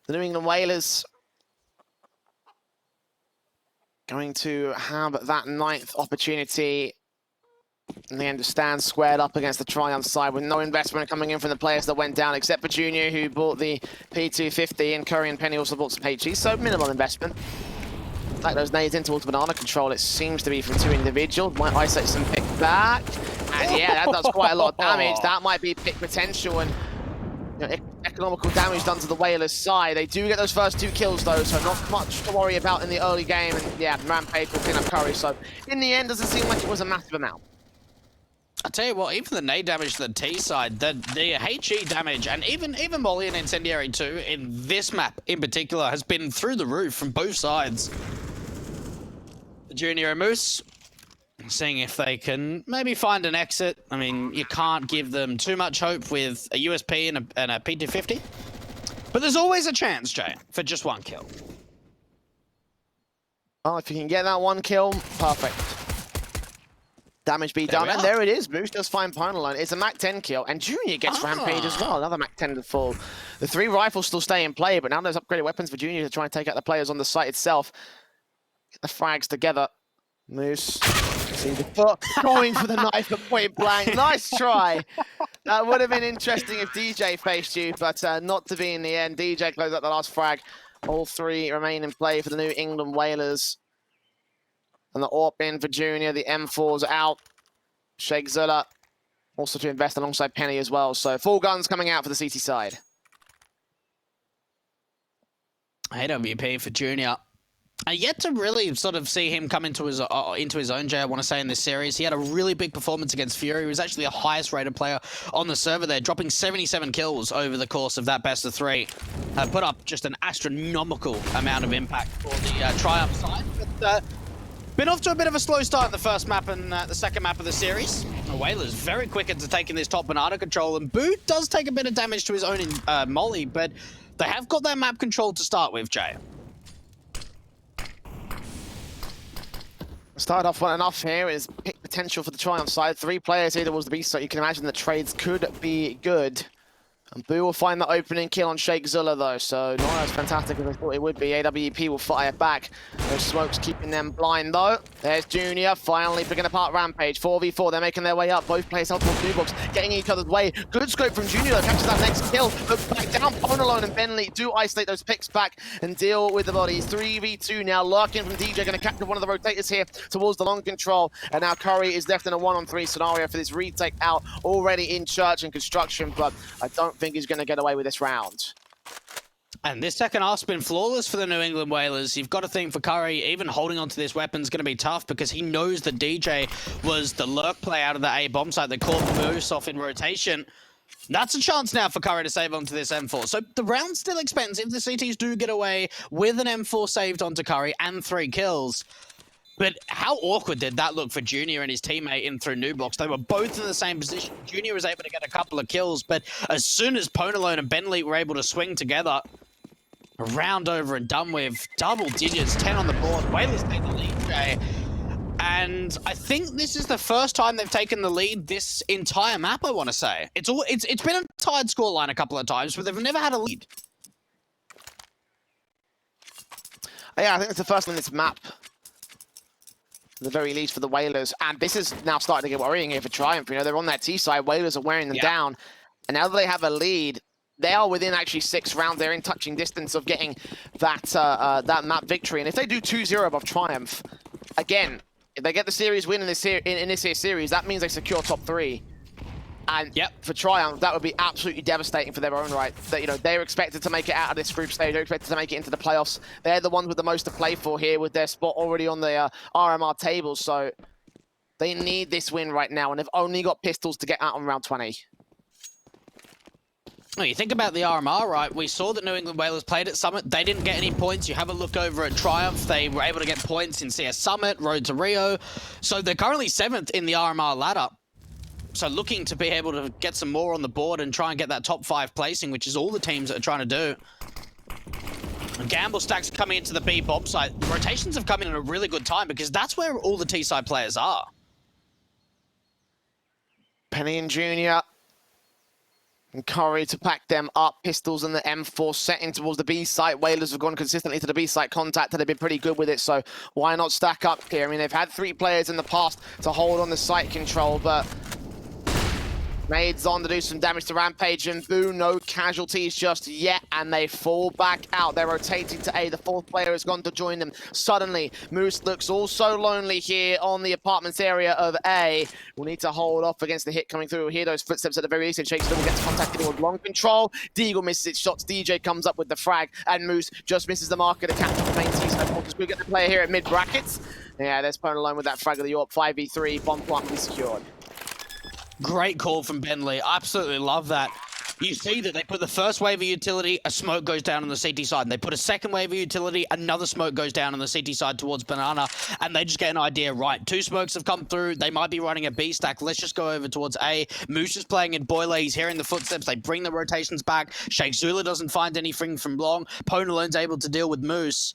The New England Whalers going to have that 9th opportunity. And they understand squared up against the Triumph side with no investment coming in from the players that went down, except for Junior, who bought the P250, and Curry and Penny also bought some HE, so minimal investment. Like those nades in towards Banana control, it seems to be from 2 individuals. Might isolate some pick back. And yeah, that does quite a lot of damage. That might be pick potential and, you know, economical damage done to the Whalers side. They do get those first 2 kills though, so not much to worry about in the early game. And yeah, Rampage will clean up Curry, so in the end, doesn't seem like it was a massive amount. I'll tell you what, even the nade damage to the T side, the HE damage, and even Molly and Incendiary 2 in this map in particular has been through the roof from both sides. Junior and Moose, seeing if they can maybe find an exit. I mean, you can't give them too much hope with a USP and a P250. But there's always a chance, Jay, for just 1 kill. Oh, if you can get that 1 kill, perfect. Damage be done, and there it is. Moose does find Pine alone. It's a MAC-10 kill, and Junior gets Rampage as well. Another MAC-10 to fall. The 3 rifles still stay in play, but now there's upgraded weapons for Junior to try and take out the players on the site itself. Get the frags together. Moose, see the foot going for the knife at point blank. Nice try. That would have been interesting if DJ faced you, but not to be in the end. DJ closed up the last frag. All 3 remain in play for the New England Whalers. And the AWP in for Junior, the M4's out. Shake Zilla also to invest alongside Penny as well. So full guns coming out for the CT side. AWP for Junior. I yet to really sort of see him come into his own, Jay, I want to say, in this series. He had a really big performance against Fury. He was actually the highest rated player on the server there, dropping 77 kills over the course of that best of 3. Put up just an astronomical amount of impact for the Triumph side. But Been off to a bit of a slow start in the first map and the second map of the series. Whaler's very quick into taking this top banana control, and Boo does take a bit of damage to his own molly, but they have got that map control to start with, Jay. Started off well enough here. Is pick potential for the Triumph side. 3 players here towards the B, so you can imagine the trades could be good. And Boo will find the opening kill on Sheikh Zula though, so not as fantastic as I thought it would be. AWP will fire back. Those smokes keeping them blind though. There's Junior finally picking apart Rampage. 4v4, they're making their way up. Both players help towards Nubox, getting each other's way. Good scope from Junior though, catches that next kill. Looks back down, Ponalone and Bentley do isolate those picks back and deal with the bodies. 3v2 now, lurking from DJ, gonna capture one of the rotators here towards the long control. And now Curry is left in a 1-on-3 scenario for this retake out, already in church and construction, but I don't think he's going to get away with this round. And this second half's been flawless for the New England Whalers. You've got to think for Curry, even holding onto this weapon is going to be tough because he knows that DJ was the lurk play out of the A bomb site that caught Moose off in rotation. That's a chance now for Curry to save onto this M4. So the round's still expensive. The CTs do get away with an M4 saved onto Curry and 3 kills. But how awkward did that look for Junior and his teammate in through Nubox? They were both in the same position. Junior was able to get a couple of kills, but as soon as Ponalone and Bentley were able to swing together, a round over and done with, double digits, 10 on the board. Whalers take the lead, Jay. And I think this is the first time they've taken the lead this entire map, I want to say. It's been a tied scoreline a couple of times, but they've never had a lead. Yeah, I think it's the first on this map. At the very least for the Whalers, and this is now starting to get worrying here for Triumph. You know, they're on that T side, Whalers are wearing them down, and now that they have a lead, they are within actually 6 rounds. They're in touching distance of getting that that map victory, and if they do 2-0 above Triumph, again, if they get the series win in this here series, that means they secure top 3. And for Triumph, that would be absolutely devastating for their own right. That, you know, they're expected to make it out of this group stage. They're expected to make it into the playoffs. They're the ones with the most to play for here, with their spot already on the RMR table. So they need this win right now, and they've only got pistols to get out on round 20. Well, you think about the RMR, right? We saw that New England Whalers played at Summit. They didn't get any points. You have a look over at Triumph. They were able to get points in CS Summit, Road to Rio. So they're currently 7th in the RMR ladder. So looking to be able to get some more on the board and try and get that top 5 placing, which is all the teams that are trying to do. And Gamble stacks coming into the B bomb site. Rotations have come in at a really good time because that's where all the T side players are. Penny and Junior and Curry to pack them up. Pistols and the M4 setting towards the B site. Whalers have gone consistently to the B site contact, and they've been pretty good with it, so why not stack up here? I mean, they've had 3 players in the past to hold on the site control, but Nades on to do some damage to Rampage, and Boo, no casualties just yet, and they fall back out. They're rotating to A. The 4th player has gone to join them. Suddenly, Moose looks also lonely here on the apartments area of A. We'll need to hold off against the hit coming through. We'll hear those footsteps at the very least, and Shakespeare will get to contact with long control. Deagle misses its shots. DJ comes up with the frag, and Moose just misses the marker to capture the main T-side because we get the player here at mid brackets. Yeah, there's Ponalone with that frag of the York. 5v3, bomb plant be secured. Great call from Bentley. I absolutely love that. You see that they put the first wave of utility, a smoke goes down on the CT side. And they put a second wave of utility, another smoke goes down on the CT side towards Banana. And they just get an idea, right, 2 smokes have come through. They might be running a B stack. Let's just go over towards A. Moose is playing in Boiler. He's hearing the footsteps. They bring the rotations back. Sheikh Zula doesn't find anything from long. Ponalone's able to deal with Moose.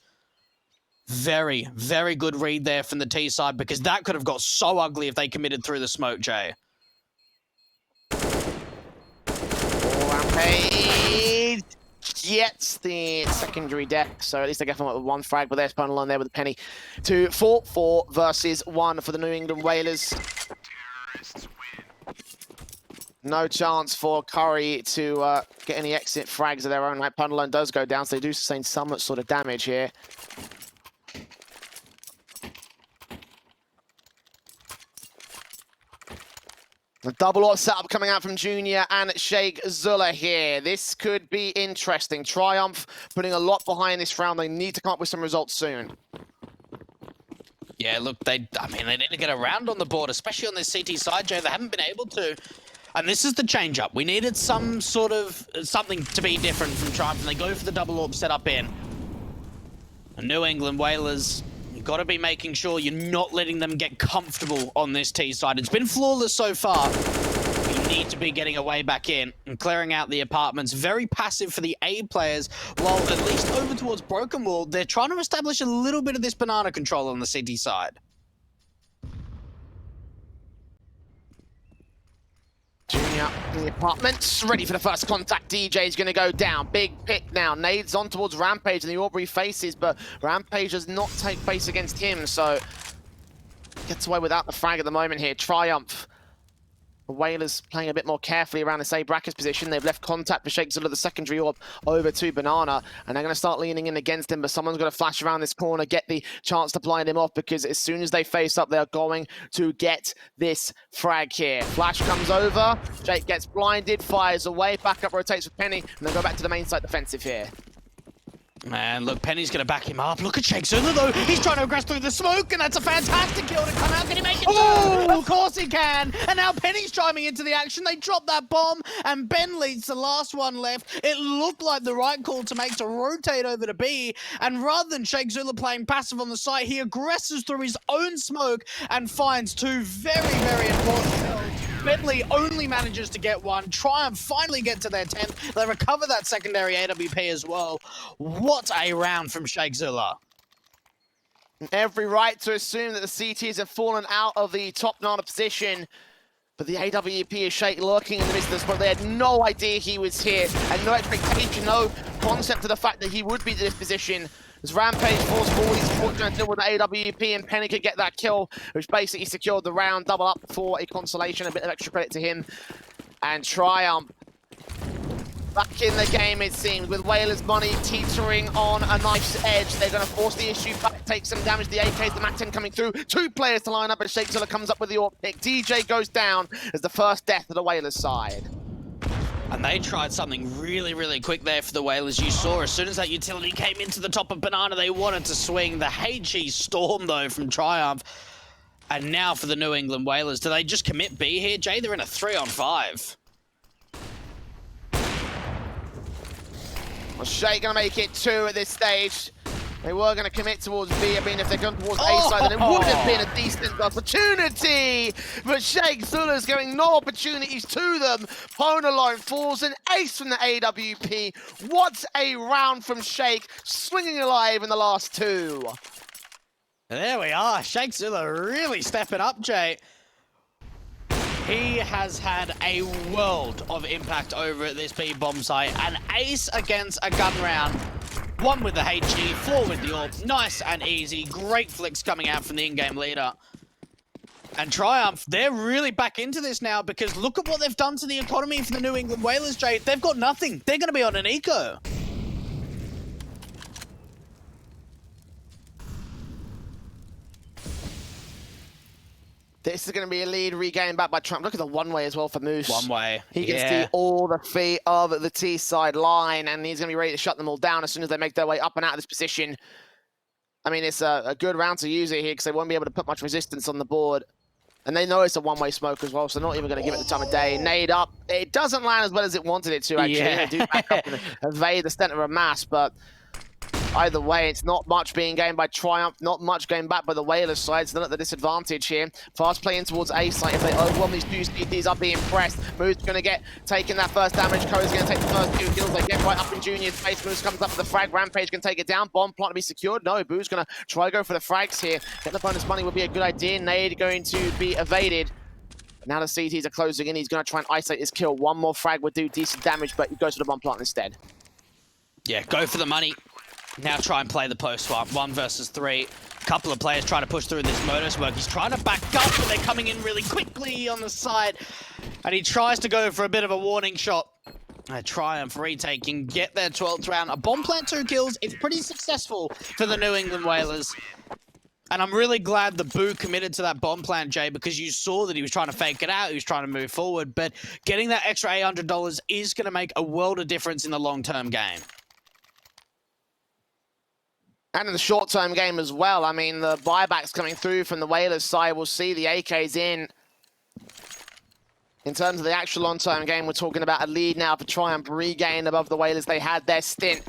Very, very good read there from the T side, because that could have got so ugly if they committed through the smoke, Jay. Rampage gets the secondary deck, so at least they get them up with 1 frag, but there's Ponalone there with a penny. 4 versus 1 for the New England Whalers. No chance for Curry to get any exit frags of their own. Right, Ponalone does go down, so they do sustain some sort of damage here. The double up setup coming out from Junior and Sheikh Zula here. This could be interesting. Triumph putting a lot behind this round. They need to come up with some results soon. Yeah, look, they need to get a round on the board, especially on this CT side, Jay. They haven't been able to. And this is the change-up. We needed some sort of something to be different from Triumph, and they go for the double AWP setup in. And New England Whalers got to be making sure you're not letting them get comfortable on this T side. It's been flawless so far. You need to be getting a way back in and clearing out the apartments. Very passive for the A players, while at least over towards Broken Wall, they're trying to establish a little bit of this banana control on the city side. Junior in the apartments, ready for the first contact. DJ's going to go down. Big pick now. Nades on towards Rampage and the Aubrey faces, but Rampage does not take base against him, so gets away without the frag at the moment here. Triumph. The Whalers playing a bit more carefully around this A Bracker's position. They've left contact for Shake Zilla, the secondary orb, over to Banana, and they're going to start leaning in against him, but someone's going to flash around this corner, get the chance to blind him off, because as soon as they face up, they're going to get this frag here. Flash comes over, Jake gets blinded, fires away, backup rotates with Penny, and they go back to the main site defensive here. Man, look, Penny's going to back him up. Look at Shake Zilla, though. He's trying to aggress through the smoke, and that's a fantastic kill to come out. Can he make it? Oh, of course he can. And now Penny's chiming into the action. They drop that bomb, and Ben leads the last one left. It looked like the right call to make to rotate over to B, and rather than Shake Zilla playing passive on the site, he aggresses through his own smoke and finds two very, very important kills. Bentley only manages to get one. Triumph finally get to their 10th. They recover that secondary AWP as well. What a round from Shake Zilla. Every right to assume that the CTs have fallen out of the top 9 position. But the AWP is Shake lurking in the midst of this, but they had no idea he was here, and no expectation, no concept of the fact that he would be in this position. As Rampage falls forward, he's fortunate to deal with the AWP, and Penny could get that kill, which basically secured the round, double up for a consolation, a bit of extra credit to him. And Triumph back in the game, it seems, with Whalers money teetering on a knife's edge. They're going to force the issue back, take some damage. The AKs, the MAC-10 coming through. 2 players to line up, and Shake Zilla comes up with the AWP pick. DJ goes down as the first death of the Whalers side. And they tried something really, really quick there for the Whalers. You saw as soon as that utility came into the top of Banana, they wanted to swing. The HE storm, though, from Triumph. And now for the New England Whalers. Do they just commit B here, Jay? They're in a 3-on-5. Well, Shake going to make it 2 at this stage. They were going to commit towards B. I mean, if they're going towards A side, then it would have been a decent opportunity. But Shake Zilla's giving no opportunities to them. Ponalone falls an ace from the AWP. What a round from Shake, swinging alive in the last 2. There we are. Shake Zilla really stepping up, Jay. He has had a world of impact over at this B bomb site. An ace against a gun round. 1 with the HE, 4 with the AWP. Nice and easy. Great flicks coming out from the in-game leader. And Triumph, they're really back into this now, because look at what they've done to the economy for the New England Whalers, Jay. They've got nothing. They're going to be on an eco. This is going to be a lead regained back by Trump. Look at the one-way as well for Moose. One way. He can see all the feet of the T-side line, and he's going to be ready to shut them all down as soon as they make their way up and out of this position. I mean, it's a good round to use it here, because they won't be able to put much resistance on the board. And they know it's a one-way smoke as well, so they're not even going to give it the time of day. Nade up. It doesn't land as well as it wanted it to, actually. Yeah. They do back up and evade the center of mass, but either way, it's not much being gained by Triumph, not much going back by the Whalers side, so they're at the disadvantage here. Fast play in towards A site. If they overwhelm these 2 CTs, I'll be impressed. Moose going to get taking that first damage. Cody's going to take the first 2 kills. They get right up in Junior's face. Moose comes up with the frag. Rampage can take it down. Bomb plant to be secured. No, Boo's going to try to go for the frags here. Get the bonus money would be a good idea. Nade going to be evaded. Now the CTs are closing in. He's going to try and isolate his kill. 1 more frag would do decent damage, but he goes for the bomb plant instead. Yeah, go for the money. Now try and play the post swap. 1 versus 3. A couple of players trying to push through this motor smoke. He's trying to back up, but they're coming in really quickly on the side. And he tries to go for a bit of a warning shot. Triumph retaking, get their 12th round. A bomb plant 2 kills. It's pretty successful for the New England Whalers. And I'm really glad the Boo committed to that bomb plant, Jay, because you saw that he was trying to fake it out. He was trying to move forward. But getting that extra $800 is going to make a world of difference in the long-term game. And in the short-term game as well. I mean, the buybacks coming through from the Whalers side. We'll see the AKs in. In terms of the actual long-term game, we're talking about a lead now for Triumph regained above the Whalers. They had their stint.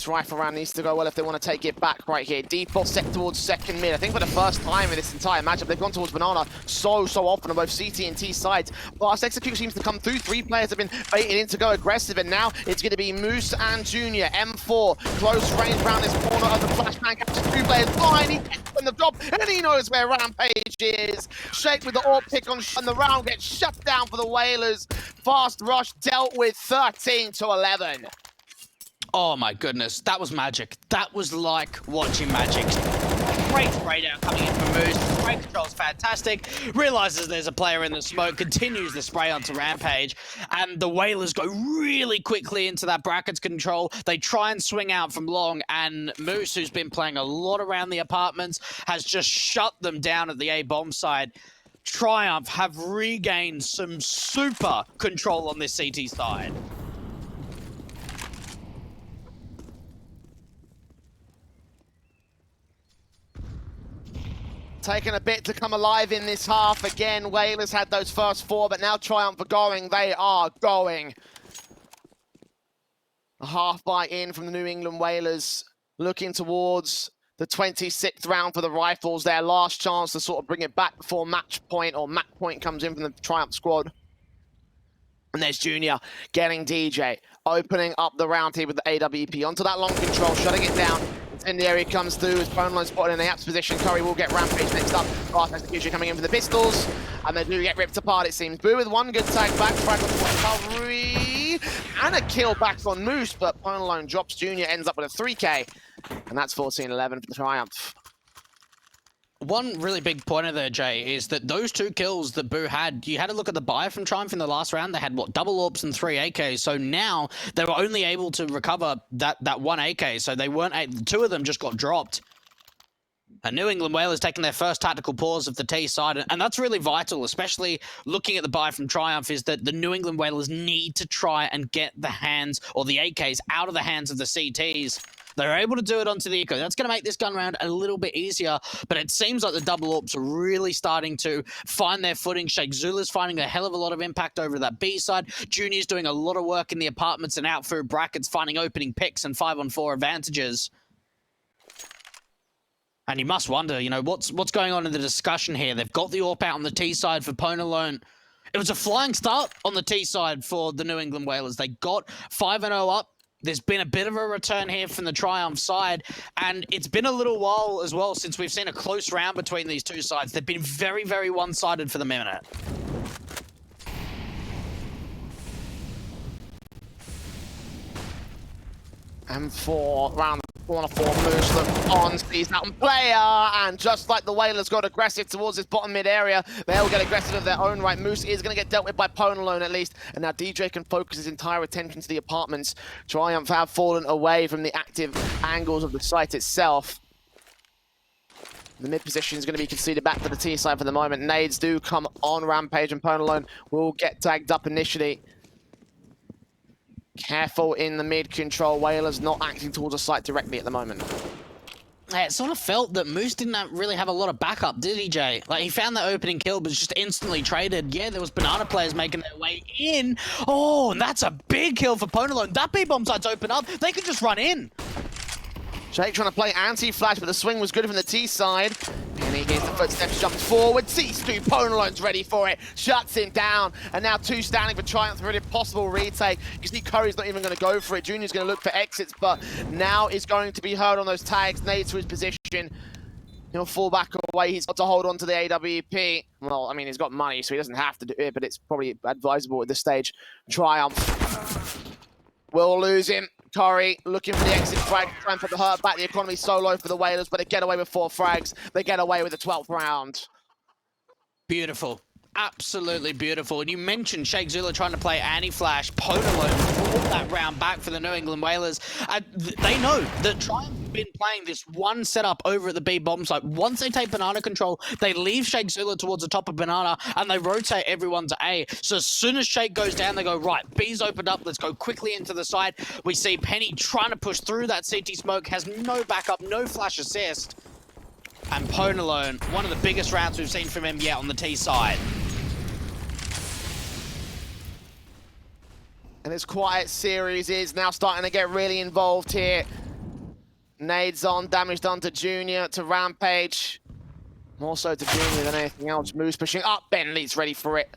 This rifle round needs to go well if they want to take it back right here. Default set towards second mid. I think for the first time in this entire matchup, they've gone towards Banana so often on both CT and T sides. Fast execute seems to come through. 3 players have been baited in to go aggressive, and now it's going to be Moose and Junior. M4, close range around this corner of the flashbang. Catches 2 players blind. He gets on the drop, and he knows where Rampage is. Shake with the AWP pick on, and the round gets shut down for the Whalers. Fast rush dealt with 13-11. Oh my goodness, that was magic. That was like watching magic. Great spray down coming in from Moose. Spray control's fantastic. Realizes there's a player in the smoke, continues the spray onto Rampage, and the Whalers go really quickly into that brackets control. They try and swing out from long, and Moose, who's been playing a lot around the apartments, has just shut them down at the A bomb side. Triumph have regained some super control on this CT side. Taking a bit to come alive in this half. Again, Whalers had those first 4, but now Triumph are going. They are going. A half buy in from the New England Whalers, looking towards the 26th round for the Rifles. Their last chance to sort of bring it back before match point comes in from the Triumph squad. And there's Junior getting DJ, opening up the round here with the AWP onto that long control, shutting it down. In the area comes through as Line spotted in the apps position. Curry will get Rampage next up. Fast execution coming in for the pistols, and they do get ripped apart, it seems. Boo with 1 good tag back, frag on recovery, and a kill back on Moose, but Line drops Junior, ends up with a 3K, and that's 14-11 for the Triumph. One really big pointer there, Jay, is that those 2 kills that Boo had, you had to look at the buy from Triumph in the last round. They had, what, double AWPs and 3 AKs. So now they were only able to recover that 1 AK. So they weren't 2 of them just got dropped. And New England Whalers taking their first tactical pause of the T side. And that's really vital, especially looking at the buy from Triumph, is that the New England Whalers need to try and get the hands, or the AKs, out of the hands of the CTs. They're able to do it onto the Eco. That's going to make this gun round a little bit easier, but it seems like the double AWPs are really starting to find their footing. Shake Zula's finding a hell of a lot of impact over that B side. Junior's doing a lot of work in the apartments and out through brackets, finding opening picks and 5-on-4 advantages. And you must wonder, you know, what's going on in the discussion here? They've got the AWP out on the T side for Ponalone. It was a flying start on the T side for the New England Whalers. They got 5-0 up. There's been a bit of a return here from the Triumph side, and it's been a little while as well since we've seen a close round between these 2 sides. They've been very, very one-sided for the minute. M4 round the corner for Moose, look on, sees that player, and just like the Whalers got aggressive towards this bottom mid area, they'll get aggressive of their own right. Moose is going to get dealt with by Ponalone at least, and now DJ can focus his entire attention to the apartments. Triumph have fallen away from the active angles of the site itself. The mid position is going to be conceded back to the T side for the moment. Nades do come on Rampage, and Ponalone will get tagged up initially. Careful in the mid control. Whalers not acting towards the site directly at the moment. Yeah, it sort of felt that Moose didn't really have a lot of backup, did he, Jay? Like, he found that opening kill, but just instantly traded. Yeah, there was Banana players making their way in. Oh, and that's a big kill for Ponalone. That B-bomb site's open up. They could just run in. Shake trying to play anti-flash, but the swing was good from the T side. And he hears the footsteps, jumps forward, sees Stu, Ponalone's ready for it, shuts him down, and now 2 standing for Triumph for a possible retake. You see Curry's not even going to go for it. Junior's going to look for exits, but now is going to be hurt on those tags. Nade to his position. He'll fall back away. He's got to hold on to the AWP. Well, I mean, he's got money, so he doesn't have to do it, but it's probably advisable at this stage. Triumph will lose him. Curry looking for the exit frag, trying to put the hurt back. The economy so low for the Whalers, but they get away with 4 frags. They get away with the 12th round. Beautiful. Absolutely beautiful. And you mentioned Shake Zula trying to play anti-flash. Ponalone brought that round back for the New England Whalers. They know that Triumph have been playing this one setup over at the B bomb site. Once they take Banana control, they leave Shake Zula towards the top of Banana, and they rotate everyone to A. So as soon as Shake goes down, they go, right, B's opened up, let's go quickly into the side. We see Penny trying to push through that CT smoke, has no backup, no flash assist. And Ponalone, one of the biggest rounds we've seen from him yet on the T side. And this quiet series is now starting to get really involved here. Nades on, damage done to Junior, to Rampage. More so to Junior than anything else. Moose pushing up, Bentley's ready for it.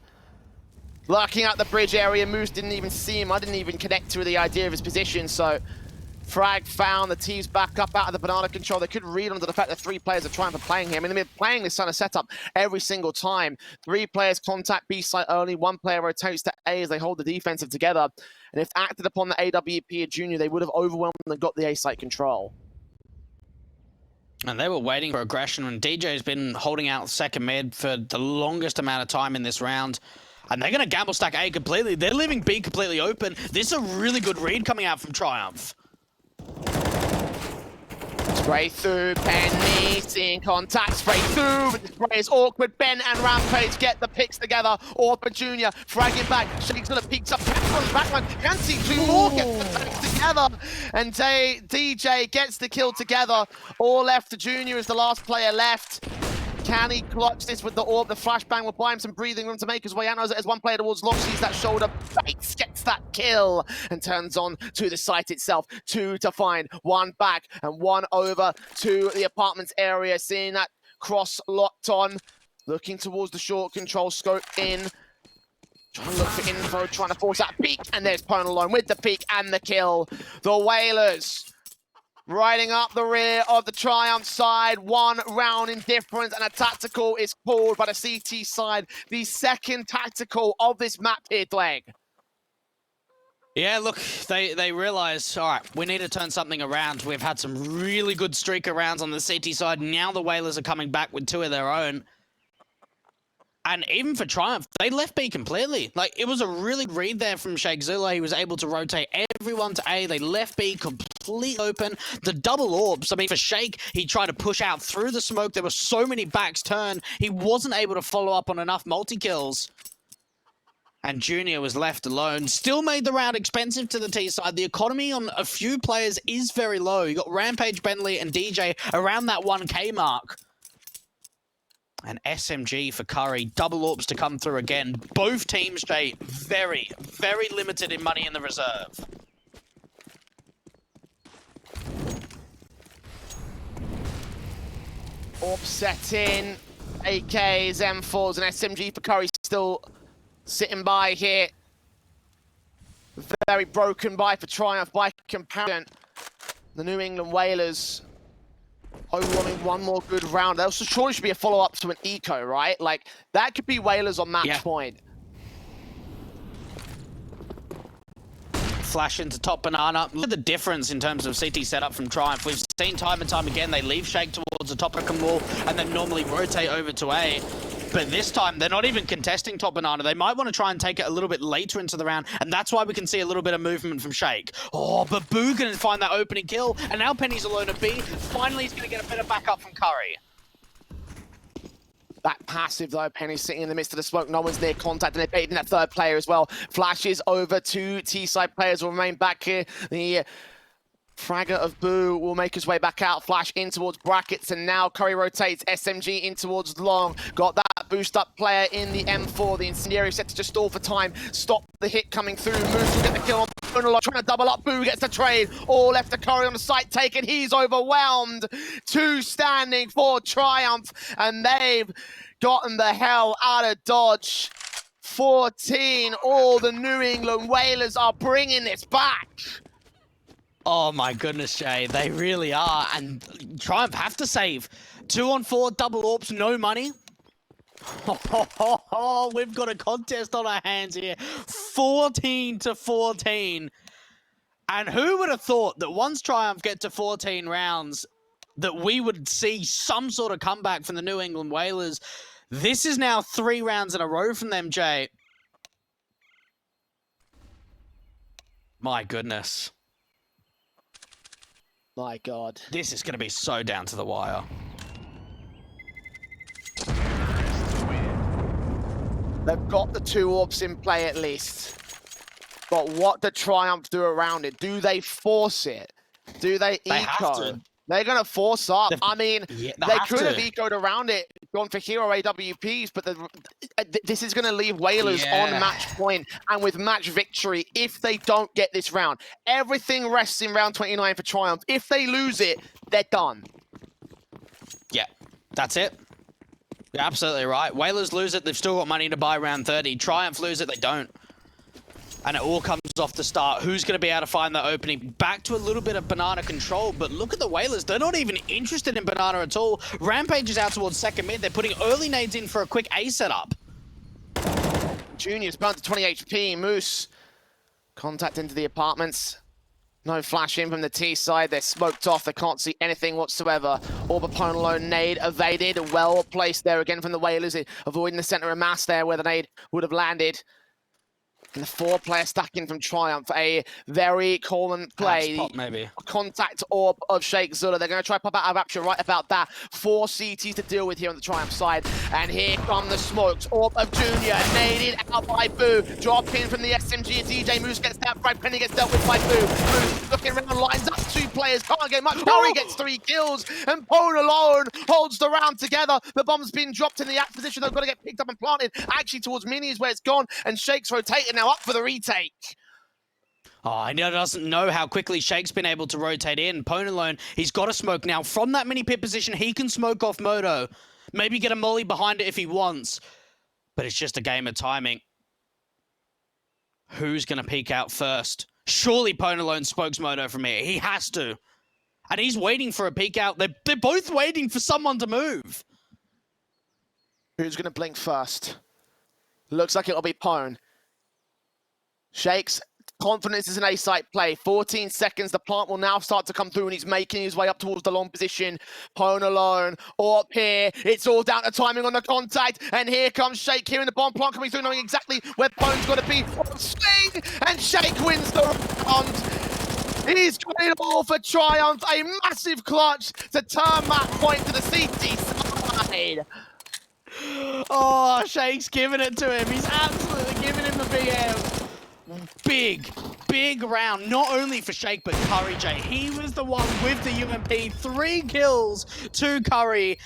Lurking out the bridge area, Moose didn't even see him. I didn't even connect to the idea of his position, so frag found, the team's back up out of the banana control. They couldn't read onto the fact that 3 players are trying for playing here. I mean, they've been playing this kind of setup every single time. 3 players contact B site early, 1 player rotates to A as they hold the defensive together. And if acted upon the AWP of Junior, they would have overwhelmed and got the A site control. And they were waiting for aggression, and DJ's been holding out second mid for the longest amount of time in this round. And they're going to gamble stack A completely. They're leaving B completely open. This is a really good read coming out from Triumph. Spray through, Penny, seeing contact, spray through, but the spray is awkward. Ben and Rampage get the picks together. Orpa Junior fragging back, Shake's gonna peeks up, Cat's on the backline, can't see 2 more, get the picks together, and DJ gets the kill together. All left to Junior as the last player left. Can he clutch this with the orb? The flashbang will buy him some breathing room to make his way out as 1 player towards Long sees that shoulder. Bates gets that kill and turns on to the site itself. 2 to find, 1 back and 1 over to the apartments area. Seeing that cross locked on. Looking towards the short control scope in. Trying to look for info, trying to force that peek. And there's Pwn alone with the peek and the kill. The Whalers riding up the rear of the Triumph side, 1 round in difference, and a tactical is pulled by the CT side. The second tactical of this map here, Dwayne. Yeah, look, they realize, all right, we need to turn something around. We've had some really good streaker rounds on the CT side. Now the Whalers are coming back with 2 of their own. And even for Triumph, they left B completely. Like, it was a really good read there from Shake Zula. He was able to rotate everyone to A. They left B completely open. The double orbs, I mean, for Shake, he tried to push out through the smoke. There were so many backs turned. He wasn't able to follow up on enough multi-kills. And Junior was left alone. Still made the round expensive to the T side. The economy on a few players is very low. You got Rampage, Bentley, and DJ around that 1K mark. And SMG for Curry. Double orbs to come through again. Both teams, Jay, very, very limited in money in the reserve. Orb set in. AKs, M4s, and SMG for Curry still sitting by here. Very broken by for Triumph by comparison. The New England Whalers overwhelming 1 more good round. There also surely should be a follow-up to an eco, right? Like, that could be Whalers on match point. Flash into top banana. Look at the difference in terms of CT setup from Triumph. We've seen time and time again, they leave Shake towards the top broken wall and then normally rotate over to A. But this time, they're not even contesting top banana. They might want to try and take it a little bit later into the round, and that's why we can see a little bit of movement from Shake. Oh, but Boo going to find that opening kill, and now Penny's alone at B. Finally, he's going to get a bit of backup from Curry. That passive, though, Penny sitting in the midst of the smoke. No one's near contact, and they're baiting that 3rd player as well. Flashes over 2 T-side players will remain back here. The fragger of Boo will make his way back out. Flash in towards brackets, and now Curry rotates. SMG in towards Long. Got that boost up player in the M4. The incendiary set to just stall for time. Stop the hit coming through. Moose will get the kill on Pwn. Trying to double up. Boo gets the trade. All left to Curry on the site taken. He's overwhelmed. 2 standing for Triumph, and they've gotten the hell out of Dodge. 14. All the New England Whalers are bringing this back. Oh my goodness, Jay, they really are. And Triumph have to save. 2-on-4, double orbs, no money. We've got a contest on our hands here. 14-14. And who would have thought that once Triumph get to 14 rounds, that we would see some sort of comeback from the New England Whalers. This is now 3 rounds in a row from them, Jay. My goodness. My God. This is going to be so down to the wire. They've got the 2 orbs in play at least. But what do Triumph do around it? Do they force it? Do they eco? Have to. They're going to force up. I mean, they could have ecoed around it, gone for hero AWPs, but this is going to leave Whalers on match point and with match victory if they don't get this round. Everything rests in round 29 for Triumph. If they lose it, they're done. Yeah, that's it. You're absolutely right. Whalers lose it, they've still got money to buy round 30. Triumph lose it, they don't. And it all comes off the start. Who's going to be able to find that opening? Back to a little bit of Banana control, but look at the Whalers. They're not even interested in Banana at all. Rampage is out towards second mid. They're putting early nades in for a quick A setup. Junior's burnt to 20 HP. Moose, contact into the apartments. No flash in from the T side. They're smoked off. They can't see anything whatsoever. Orb opponent alone. Nade evaded. Well placed there again from the Whalers. Avoiding the center of mass there where the nade would have landed. And the 4-player stacking from Triumph, a very common play. Pop, maybe. Contact orb of Sheikh Zula. They're going to try to pop out of Rapture right about that. 4 CTs to deal with here on the Triumph side. And here come the smokes. Orb of Junior, naded out by Boo. Drop in from the SMG as DJ Moose gets that frag. Penny gets dealt with by Boo. Moose looking around, lines up 2 players. Can't get much. Curry gets 3 kills. And Pone alone holds the round together. The bomb's been dropped in the act position. They've got to get picked up and planted. Actually towards Mini is where it's gone. And Sheikh's rotating now up for the retake. Oh, he doesn't know how quickly Sheikh's been able to rotate in. Pone alone, he's got a smoke now. From that mini pit position, he can smoke off Moto. Maybe get a molly behind it if he wants. But it's just a game of timing. Who's going to peek out first? Surely Pone alone smokes Moto from here. He has to. And he's waiting for a peek out. They're both waiting for someone to move. Who's going to blink first? Looks like it'll be Pone. Sheikh's confidence is an A-site play. 14 seconds. The plant will now start to come through, and he's making his way up towards the long position. Pone alone. Up here. It's all down to timing on the contact. And here comes Sheikh here in the bomb plant coming through, knowing exactly where Pone's got to be. Swing! And Sheikh wins the round. He's got it all for Triumph. A massive clutch to turn that point to the CT side. Oh, Sheikh's giving it to him. He's absolutely giving him the BM. Big round, not only for Sheikh, but Curry J. He was the one with the UMP, 3 kills to Curry.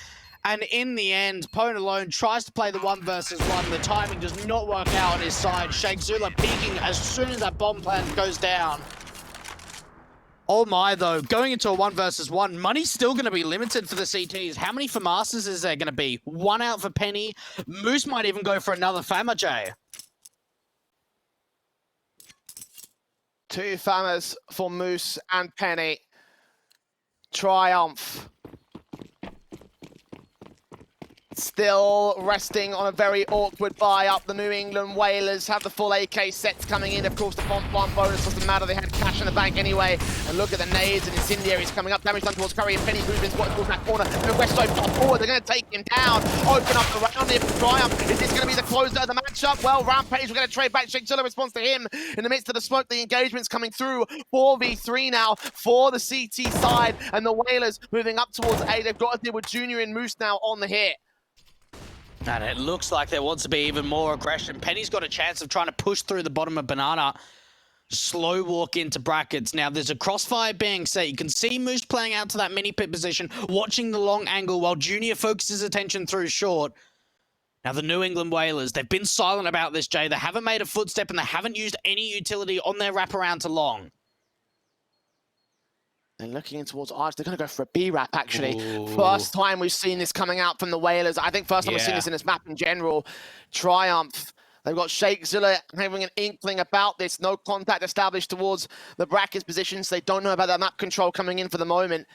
And in the end, Pone alone tries to play the 1 versus 1. The timing does not work out on his side. Sheikh Zula peeking as soon as that bomb plant goes down. Oh my, though, going into a 1 versus 1, money's still going to be limited for the CTs. How many FAMASas is there going to be? 1 out for Penny. Moose might even go for another Fama J. 2 Famas for Moose and Penny. Triumph. Still resting on a very awkward buy up. The New England Whalers have the full AK sets coming in. Of course, the bomb plant bonus doesn't matter. They had cash in the bank anyway. And look at the nades and incendiaries coming up. Damage done towards Curry and Penny. Moving towards that corner. And West so far forward. They're going to take him down. Open up the round here for Triumph. Is this going to be the closer of the matchup? Well, Rampage, we're going to trade back. Sheikh Zilla responds to him. In the midst of the smoke, the engagement's coming through. 4v3 now for the CT side. And the Whalers moving up towards A. They've got to deal with Junior and Moose now on the hit. And it looks like there wants to be even more aggression. Penny's got a chance of trying to push through the bottom of Banana. Slow walk into brackets. Now, there's a crossfire being set. You can see Moose playing out to that mini pit position, watching the long angle while Junior focuses attention through short. Now, the New England Whalers, they've been silent about this, Jay. They haven't made a footstep and they haven't used any utility on their wraparound to long. And looking in towards Arch, they're going to go for a B-Rap, actually. Ooh. First time we've seen this coming out from the Whalers. I think first time we've seen this in this map in general. Triumph. They've got Sheikh Zilla having an inkling about this. No contact established towards the brackets positions. They don't know about that map control coming in for the moment.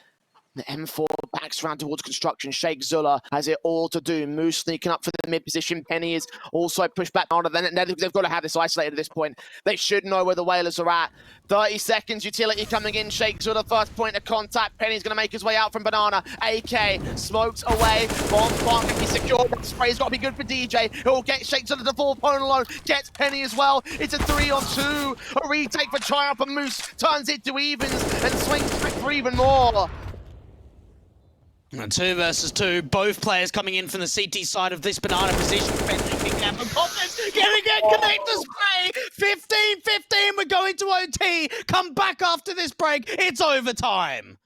The M4 backs around towards construction. Sheikh Zilla has it all to do. Moose sneaking up for the mid position. Penny is also pushed back on. Then they've got to have this isolated at this point. They should know where the Whalers are at. 30 seconds, utility coming in. Sheikh Zilla, first point of contact. Penny's going to make his way out from Banana. AK smokes away. Bomb plant can be secured. That spray's got to be good for DJ. He'll get Sheikh Zilla to fall. Pone alone gets Penny as well. It's a 3-on-2. A retake for Triumph, and Moose turns it to evens and swings back for even more. And 2 versus 2, both players coming in from the CT side of this Banana position. Picking up a confidence, getting it, connect the spray. 15-15, we're going to OT. Come back after this break, it's overtime.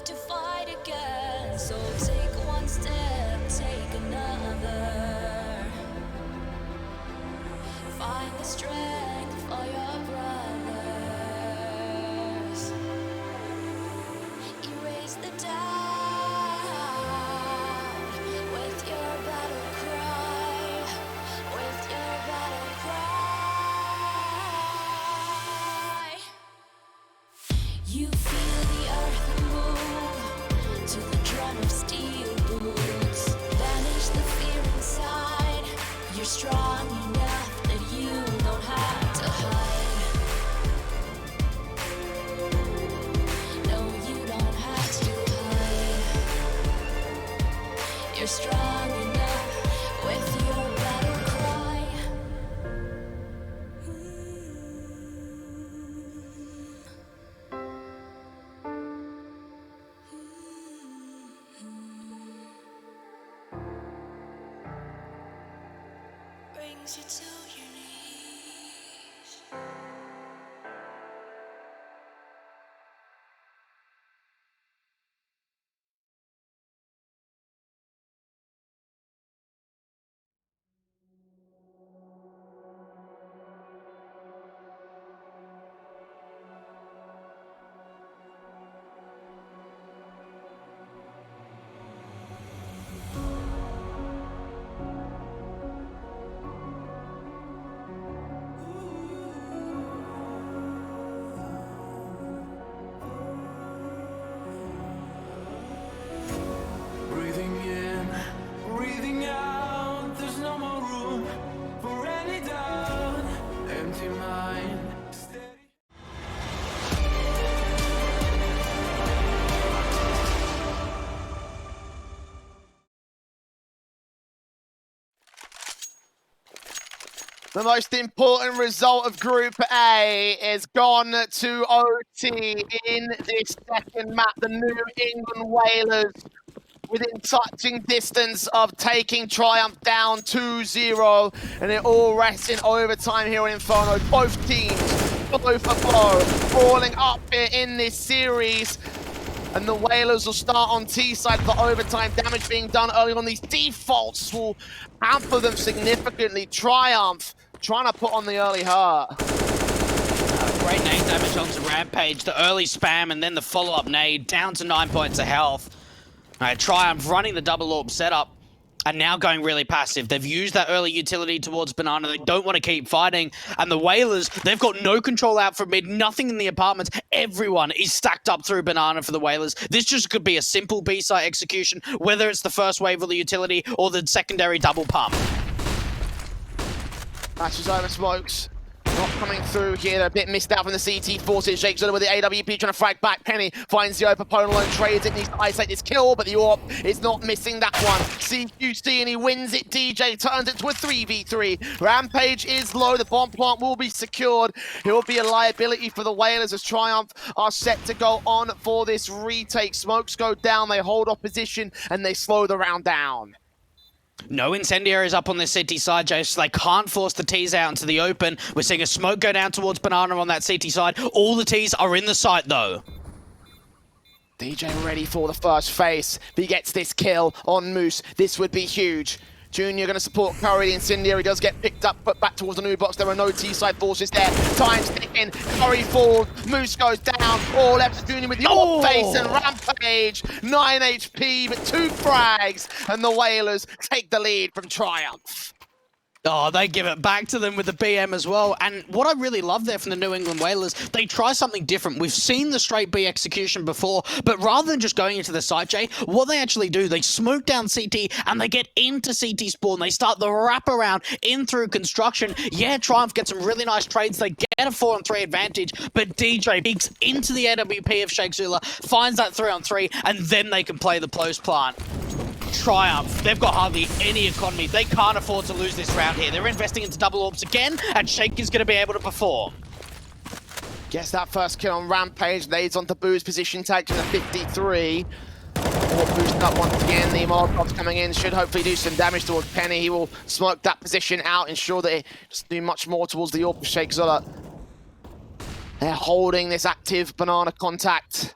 have to fight again. So take one step, take another. Find the strength for your brothers. Erase the doubt with your battle cry. With your battle cry. You feel the earth move to the drum of steel boots. Banish the fear inside. You're strong enough that you don't have to hide. No, you don't have to hide. You're strong enough with your battle cry. Brings you to your knees. Breathing in, breathing out. There's no more room for any doubt. Empty mind, steady. The most important result of Group A is gone to OT in this second map. The New England Whalers within touching distance of taking Triumph down 2-0, and it all rests in overtime here in Inferno. Both teams, blow for blow, falling up here in this series. And the Whalers will start on T side for overtime. Damage being done early on. These defaults will hamper them significantly. Triumph trying to put on the early hurt. Great nade damage onto Rampage, the early spam, and then the follow-up nade, down to 9 points of health. Triumph running the double orb setup, and now going really passive. They've used that early utility towards Banana. They don't want to keep fighting. And the Whalers, they've got no control out from mid, nothing in the apartments. Everyone is stacked up through Banana for the Whalers. This just could be a simple B-site execution, whether it's the first wave of the utility or the secondary double pump. Match is over, Smokes. Not coming through here. They're a bit missed out from the CT forces. Shakes with the AWP trying to frag back. Penny finds the open opponent alone, trades it, needs to isolate this kill, but the AWP is not missing that one. CQC and he wins it. DJ turns it to a 3v3. Rampage is low. The bomb plant will be secured. It will be a liability for the Whalers as Triumph are set to go on for this retake. Smokes go down. They hold opposition and they slow the round down. No incendiaries up on this CT side, Jay, so they can't force the T's out into the open. We're seeing a smoke go down towards Banana on that CT side. All the T's are in the site, though. DJ ready for the first face. If he gets this kill on Moose, this would be huge. Junior going to support Curry. The incendiary does get picked up, put back towards the new box. There are no T-side forces there. Time's ticking. Curry falls. Moose goes down. All left to Junior with your face and Rampage. 9 HP, but 2 frags. And the Whalers take the lead from Triumph. Oh, they give it back to them with the BM as well. And what I really love there from the New England Whalers, they try something different. We've seen the straight B execution before, but rather than just going into the site, Jay, what they actually do, they smoke down CT and they get into CT spawn. They start the wraparound in through construction. Yeah, Triumph gets some really nice trades. They get a 4-on-3 advantage, but DJ peeks into the AWP of Shake Zula, finds that 3-on-3, and then they can play the post plant. Triumph, they've got hardly any economy. They can't afford to lose this round here. They're investing into double orbs again, and Shake is going to be able to perform. Gets that first kill on Rampage, leads onto Boo's position, takes him to 53. Or boosting up once again, the Molotov's coming in, should hopefully do some damage towards Penny. He will smoke that position out, ensure that he doesn't do much more towards the AWP of Shake Zula. They're holding this active Banana contact.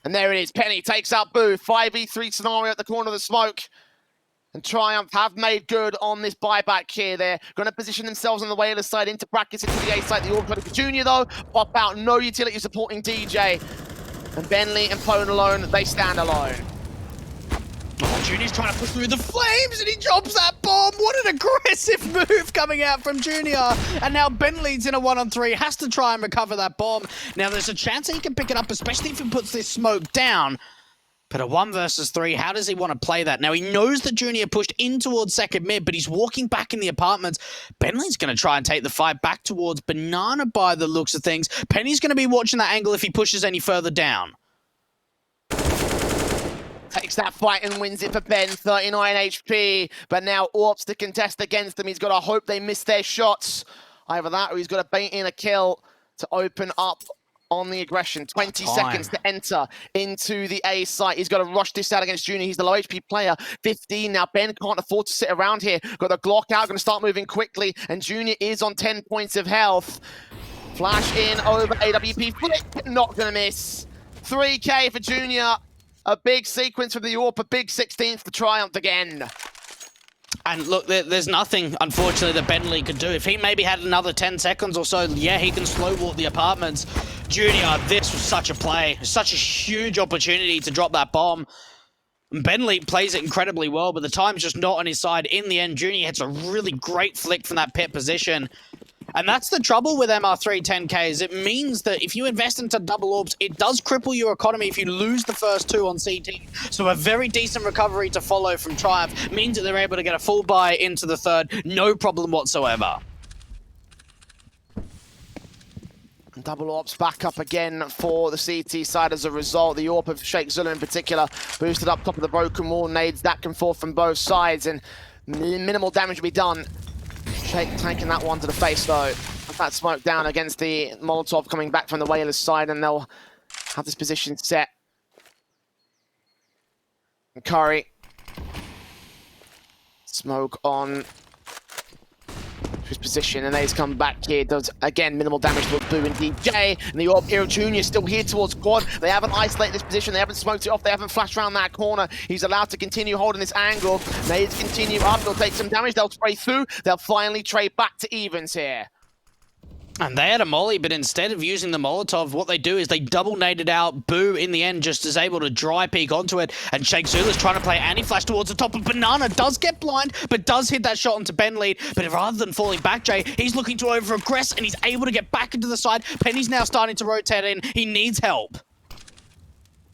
And there it is. Penny takes out Boo. 5v3 scenario at the corner of the smoke. And Triumph have made good on this buyback here. They're going to position themselves on the Whalers side into brackets into the A side. The Orb for Junior, though, pop out. No utility supporting DJ. And Bentley and Pone alone, they stand alone. Oh, Junior's trying to push through the flames and he drops that bomb. What an aggressive move coming out from Junior. And now Bentley's in a 1-on-3, has to try and recover that bomb. Now there's a chance that he can pick it up, especially if he puts this smoke down. But a 1 versus 3, how does he want to play that? Now he knows that Junior pushed in towards second mid, but he's walking back in the apartments. Bentley's going to try and take the fight back towards Banana by the looks of things. Penny's going to be watching that angle if he pushes any further down. Takes that fight and wins it for Ben, 39 HP. But now Orps to contest against them. He's got to hope they miss their shots. Either that or he's got to bait in a kill to open up on the aggression. 20 seconds to enter into the A site. He's got to rush this out against Junior. He's the low HP player. 15 now. Ben can't afford to sit around here. Got the Glock out, going to start moving quickly. And Junior is on 10 points of health. Flash in over AWP. Flick, not going to miss. 3K for Junior. A big sequence for the AWP, a big 16th for Triumph again. And look, there's nothing, unfortunately, that Bentley could do. If he maybe had another 10 seconds or so, yeah, he can slow walk the apartments. Junior, this was such a play, such a huge opportunity to drop that bomb. Bentley plays it incredibly well, but the time's just not on his side. In the end, Junior hits a really great flick from that pit position. And that's the trouble with MR3 10Ks. It means that if you invest into double orbs, it does cripple your economy if you lose the first 2 on CT. So a very decent recovery to follow from Triumph means that they're able to get a full buy into the third. No problem whatsoever. Double Ops back up again for the CT side as a result. The AWP of Sheikh Zulu in particular boosted up top of the broken wall. Nades back and forth from both sides and minimal damage will be done. Sheikh tanking that one to the face though. That smoke down against the Molotov coming back from the Whalers side and they'll have this position set. And Curry. Smoke on his position and he's come back here. Does again minimal damage towards Boo and DJ. And the Orb Hero Jr. still here towards Quad. They haven't isolated this position, they haven't smoked it off, they haven't flashed around that corner. He's allowed to continue holding this angle. Nades continue up, they'll take some damage, they'll spray through, they'll finally trade back to evens here. And they had a molly, but instead of using the Molotov, what they do is they double naded out. Boo, in the end, just is able to dry peek onto it. And Sheikh Zula's trying to play anti-flash towards the top of Banana. Does get blind, but does hit that shot onto Ben Lead. But rather than falling back, Jay, he's looking to over-aggress, and he's able to get back into the side. Penny's now starting to rotate in. He needs help.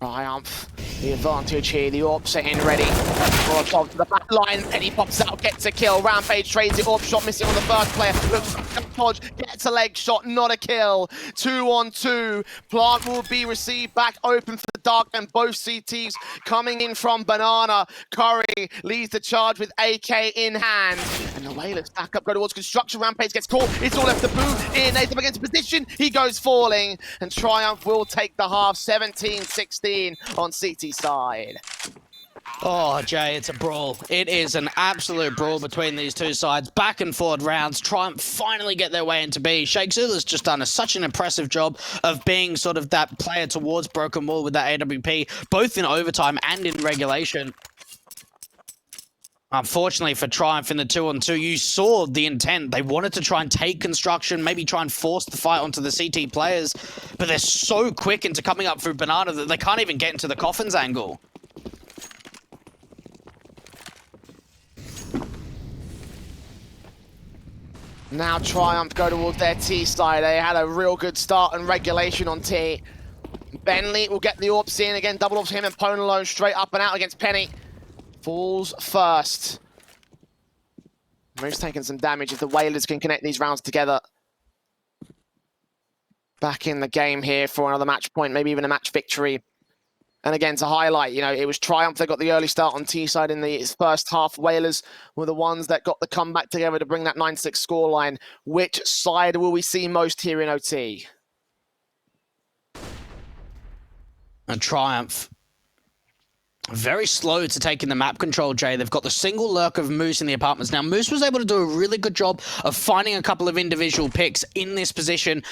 Triumph, the advantage here, the AWP setting ready. Molotov to the back line, Penny pops out, gets a kill. Rampage trades it, AWP shot missing on the first player. Looks like Podge gets a leg shot, not a kill. 2 on 2. Plant will be received back open for the Dark and both CTs coming in from Banana. Curry leads the charge with AK in hand. And the Whalers back up, go towards construction. Rampage gets caught, it's all left to Boo. In, Nathan against position, he goes falling. And Triumph will take the half, 17-16. On CT side. Oh, Jay, it's a brawl. It is an absolute brawl between these two sides. Back and forward rounds. Triumph finally get their way into B. Sheikh Zula's just done such an impressive job of being sort of that player towards Broken Wall with that AWP, both in overtime and in regulation. Unfortunately for Triumph in the 2-on-2, you saw the intent. They wanted to try and take construction, maybe try and force the fight onto the CT players, but they're so quick into coming up through Banana that they can't even get into the coffins angle. Now Triumph go towards their T side. They had a real good start and regulation on T. Bentley will get the AWPs in again. Double ops him and Pone alone straight up and out against Penny. Falls first. Moose taking some damage if the Whalers can connect these rounds together. Back in the game here for another match point, maybe even a match victory. And again, to highlight, you know, it was Triumph that got the early start on T side in the first half. Whalers were the ones that got the comeback together to bring that 9-6 scoreline. Which side will we see most here in OT? And Triumph, very slow to take in the map control, Jay. They've got the single lurk of Moose in the apartments. Now, Moose was able to do a really good job of finding a couple of individual picks in this position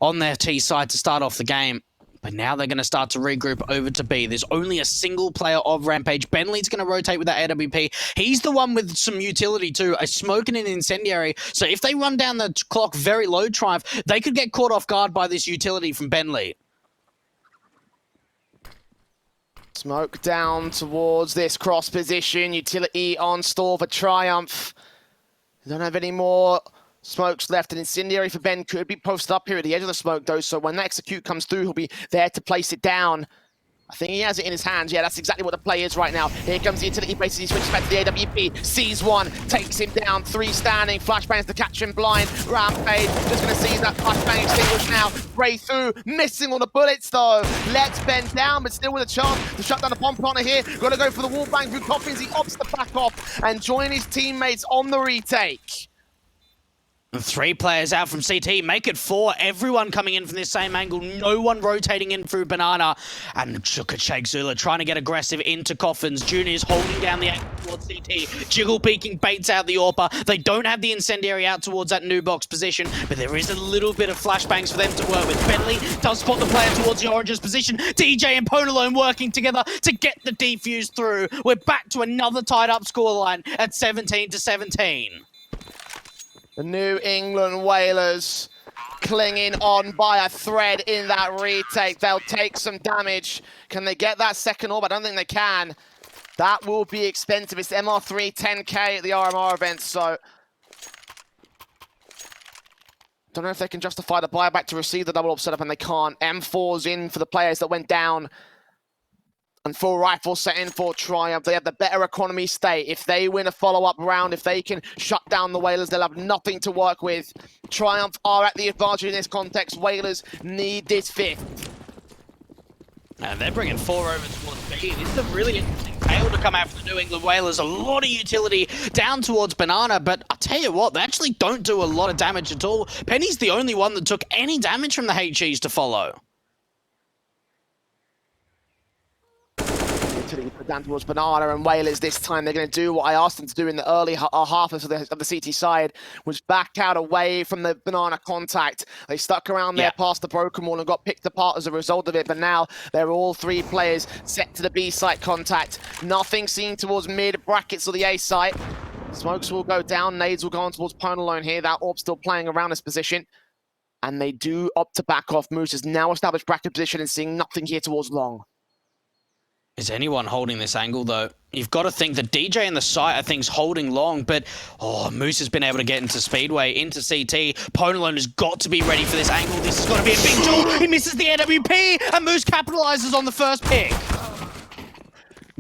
on their T side to start off the game. But now they're going to start to regroup over to B. There's only a single player of Rampage. Bentley's going to rotate with that AWP. He's the one with some utility too, a smoke and an incendiary. So if they run down the clock very low, Triumph, they could get caught off guard by this utility from Bentley. Smoke down towards this cross position. Utility on stall for Triumph. Don't have any more smokes left. An incendiary for Ben could be posted up here at the edge of the smoke, though. So when the execute comes through, he'll be there to place it down. I think he has it in his hands. Yeah, that's exactly what the play is right now. Here comes the utility base. He switches back to the AWP. Sees one, takes him down. 3 standing. Flashbangs to catch him blind. Rampage just going to seize that flashbang extinguish now. Ray through, missing all the bullets though. Lets Ben down, but still with a chance to shut down the bomb partner here. Got to go for the wall bang through coffins. He opts to back off and join his teammates on the retake. 3 players out from CT, make it 4. Everyone coming in from this same angle. No one rotating in through Banana. And Shake Zula trying to get aggressive into Coffins. Junior's holding down the angle towards CT. Jiggle peeking, baits out the AWPer. They don't have the incendiary out towards that new box position, but there is a little bit of flashbangs for them to work with. Bentley does spot the player towards the Orange's position. DJ and Ponalone working together to get the defuse through. We're back to another tied up scoreline at 17-17. The New England Whalers clinging on by a thread in that retake. They'll take some damage. Can they get that second orb? I don't think they can. That will be expensive. It's MR3 10K at the RMR event, so don't know if they can justify the buyback to receive the double orb setup, and they can't. M4's in for the players that went down. And full rifle set in for Triumph. They have the better economy state. If they win a follow-up round, if they can shut down the Whalers, they'll have nothing to work with. Triumph are at the advantage in this context. Whalers need this 5th. And they're bringing 4 over towards B. This is a really interesting tail to come out from the New England Whalers. A lot of utility down towards Banana, but I'll tell you what, they actually don't do a lot of damage at all. Penny's the only one that took any damage from the HEs to follow. Down towards Banana and Whalers this time. They're going to do what I asked them to do in the early half of the CT side, was back out away from the Banana contact. They stuck around there past the broken wall and got picked apart as a result of it, but now they're all 3 players set to the B site contact. Nothing seen towards mid brackets or the A site. Smokes will go down, nades will go on towards Ponalone here. That orb still playing around this position. And they do opt to back off. Moose has now established bracket position and seeing nothing here towards long. Is anyone holding this angle, though? You've got to think the DJ and the site are things holding long, but Moose has been able to get into Speedway, into CT. Ponalone has got to be ready for this angle. This is going to be a big duel. He misses the AWP, and Moose capitalizes on the first pick.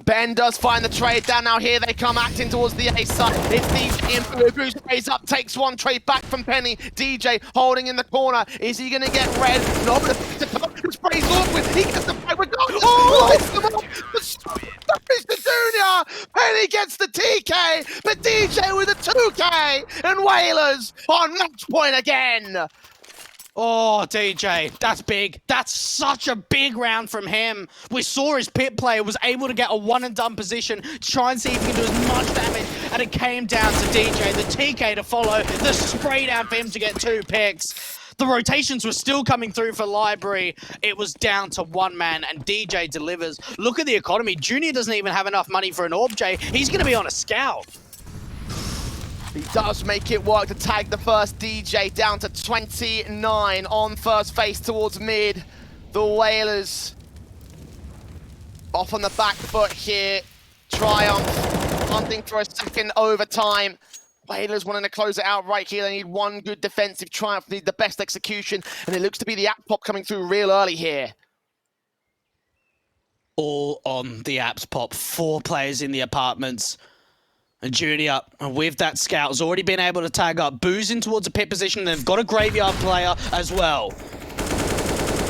Ben does find the trade down. Now here they come acting towards the A side. It's DJ and Blue. Bruce raised up, takes one trade back from Penny. DJ holding in the corner. Is he going to get red? No, but the sprays awkward. He gets the fight. We're going. Lights them up. The Junior. Penny gets the TK, but DJ with a 2K. And Whalers on match point again. Oh, DJ, that's big. That's such a big round from him. We saw his pit player was able to get a one-and-done position to try and see if he can do as much damage, and it came down to DJ, the TK to follow, the spray down for him to get 2 picks. The rotations were still coming through for Library. It was down to 1 man, and DJ delivers. Look at the economy. Junior doesn't even have enough money for an Orb J. He's going to be on a scout. He does make it work to tag the first DJ down to 29 on first face towards mid. The Whalers off on the back foot here. Triumph hunting for a second overtime. Whalers wanting to close it out right here. They need 1 good defensive. Triumph need the best execution, and it looks to be the app pop coming through real early here. All on the apps pop. 4 players in the apartments. And Junior, with that scout, has already been able to tag up. Boo's in towards a pit position, and they've got a graveyard player as well.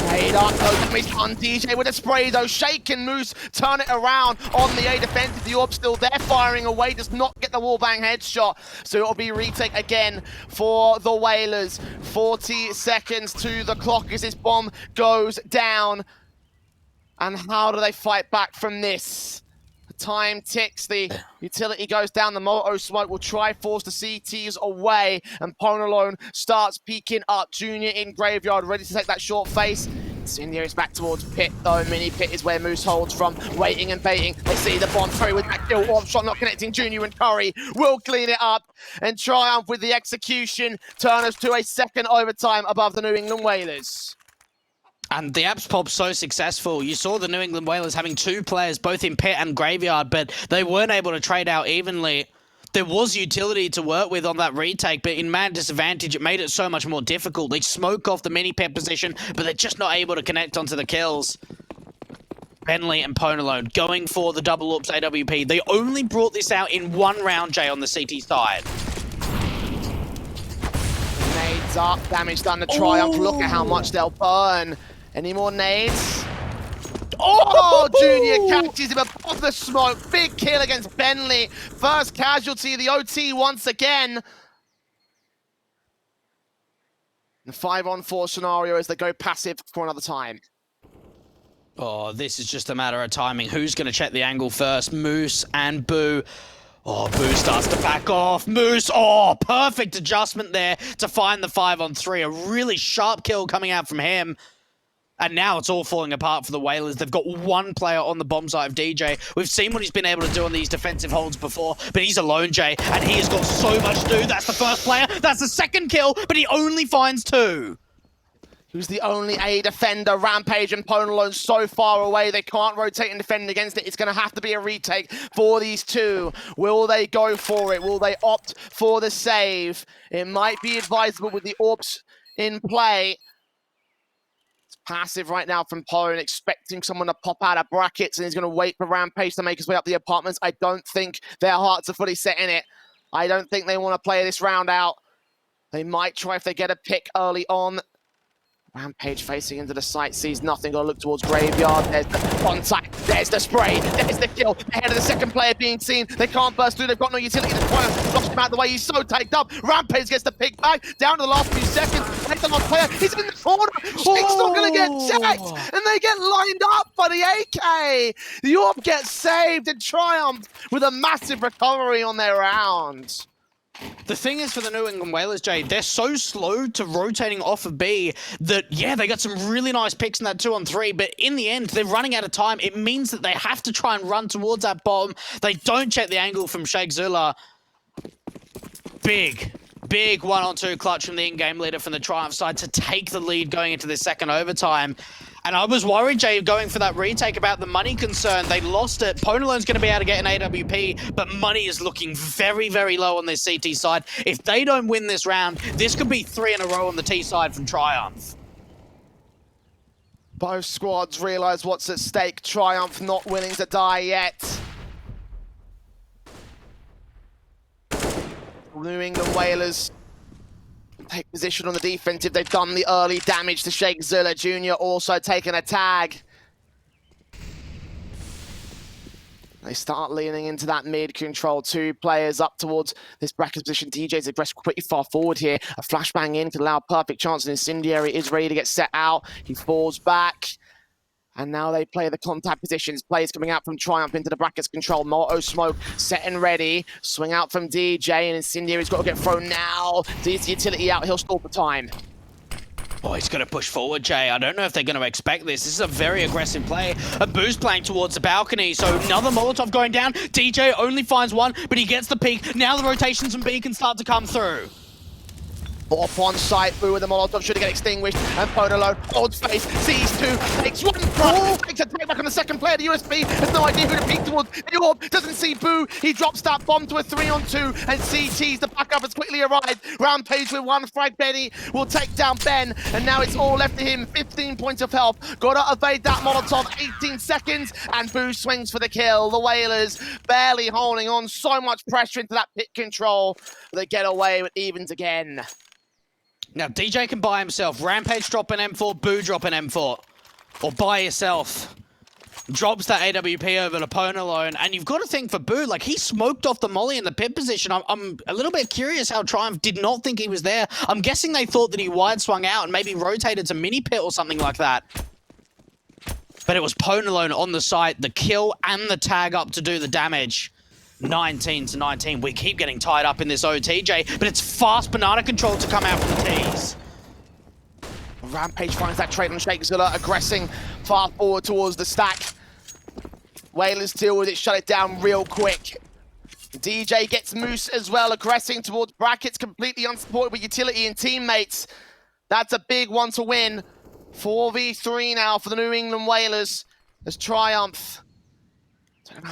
Made up, damage on DJ with a spray though. Shake and Moose turn it around on the A defensive. The orb still there, firing away, does not get the wallbang headshot. So it'll be retake again for the Whalers. 40 seconds to the clock as this bomb goes down. And how do they fight back from this? Time ticks, the utility goes down, the Moto smoke will try force the CTs away, and Ponalone starts peeking up. Junior in graveyard, ready to take that short face. Incendiary's back towards Pit though. Mini Pit is where Moose holds from. Waiting and baiting. They see the bomb. Curry with that kill. Warp shot not connecting. Junior and Curry will clean it up and triumph with the execution. Turn us to a second overtime above the New England Whalers. And the Abs Pop so successful. You saw the New England Whalers having two players, both in Pit and Graveyard, but they weren't able to trade out evenly. There was utility to work with on that retake, but in man disadvantage, it made it so much more difficult. They smoke off the mini pet position, but they're just not able to connect onto the kills. Benley and Ponalone going for the double Ops AWP. They only brought this out in one round, Jay, on the CT side. Nades up, damage done to Triumph. Look at how much they'll burn. Any more nades? Oh, Junior catches him above the smoke. Big kill against Benley. First casualty of the OT once again. The 5-on-4 scenario as they go passive for another time. Oh, this is just a matter of timing. Who's going to check the angle first? Moose and Boo. Oh, Boo starts to back off. Moose, oh, perfect adjustment there to find the 5-on-3. A really sharp kill coming out from him. And now it's all falling apart for the Whalers. They've got one player on the bomb site of DJ. We've seen what he's been able to do on these defensive holds before, but he's alone, Jay, and he has got so much to do. That's the first player. That's the second kill, but he only finds two. Who's the only A defender? Rampage and Ponalone so far away. They can't rotate and defend against it. It's going to have to be a retake for these two. Will they go for it? Will they opt for the save? It might be advisable with the orbs in play. Passive right now from Pone, expecting someone to pop out of brackets, and he's going to wait for Rampage to make his way up the apartments. I don't think their hearts are fully set in it. I don't think they want to play this round out. They might try if they get a pick early on. Rampage facing into the site, sees nothing. Gotta look towards Graveyard. There's the contact. There's the spray. There's the kill. Ahead of the second player being seen. They can't burst through. They've got no utility. The corner blocks him out of the way. He's so tagged up. Rampage gets the pick back. Down to the last few seconds. Make the last player. He's in the corner. Shake's not going to get checked. And they get lined up by the AK. The Orb gets saved and Triumph with a massive recovery on their round. The thing is for the New England Whalers, Jay, they're so slow to rotating off of B that, yeah, they got some really nice picks in that 2-on-3, but in the end, they're running out of time. It means that they have to try and run towards that bomb. They don't check the angle from Sheikh Zula. Big 1-on-2 clutch from the in-game leader from the Triumph side to take the lead going into the second overtime. And I was worried, Jay, going for that retake about the money concern. They lost it. Ponalone's going to be able to get an AWP, but money is looking very, very low on this CT side. If they don't win this round, this could be 3 in a row on the T side from Triumph. Both squads realize what's at stake. Triumph not willing to die yet. New England Whalers take position on the defensive. They've done the early damage to Sheikh Zilla. Junior also taking a tag. They start leaning into that mid control. 2 players up towards this bracket position. DJ's aggressive pretty far forward here. A flashbang in could allow a perfect chance. And Incendiary is ready to get set out. He falls back. And now they play the contact positions. Players coming out from Triumph into the brackets control. Molotov smoke set and ready. Swing out from DJ, and Incendiary's got to get thrown now. D's utility out. He'll stall for time. Oh, he's going to push forward, Jay. I don't know if they're going to expect this. This is a very aggressive play. A boost playing towards the balcony. So another Molotov going down. DJ only finds one, but he gets the peak. Now the rotations from B can start to come through. Up on site, Boo with the Molotov should get extinguished, and Ponalone holds face, sees 2, takes 1 front, takes a take back on the second player. The USB has no idea who to peek towards. The Orb doesn't see Boo. He drops that bomb to a 3-on-2, and CT's the backup has quickly arrived. Rampage with 1 frag. Benny will take down Ben, and now it's all left to him. 15 points of health. Gotta evade that Molotov. 18 seconds, and Boo swings for the kill. The Whalers barely holding on. So much pressure into that pit control. They get away with evens again. Now, DJ can buy himself. Rampage drop an M4, Boo drop an M4. Or buy yourself. Drops that AWP over to Ponalone. And you've got to think for Boo, like, he smoked off the molly in the pit position. I'm a little bit curious how Triumph did not think he was there. I'm guessing they thought that he wide swung out and maybe rotated to mini pit or something like that. But it was Ponalone on the site, the kill and the tag up to do the damage. 19-19. We keep getting tied up in this OTJ, but it's fast banana control to come out from the T's. Rampage finds that trade on Shakezilla, aggressing far forward towards the stack. Whalers deal with it, shut it down real quick. DJ gets Moose as well, aggressing towards brackets, completely unsupported with utility and teammates. That's a big one to win. 4v3 now for the New England Whalers as Triumph.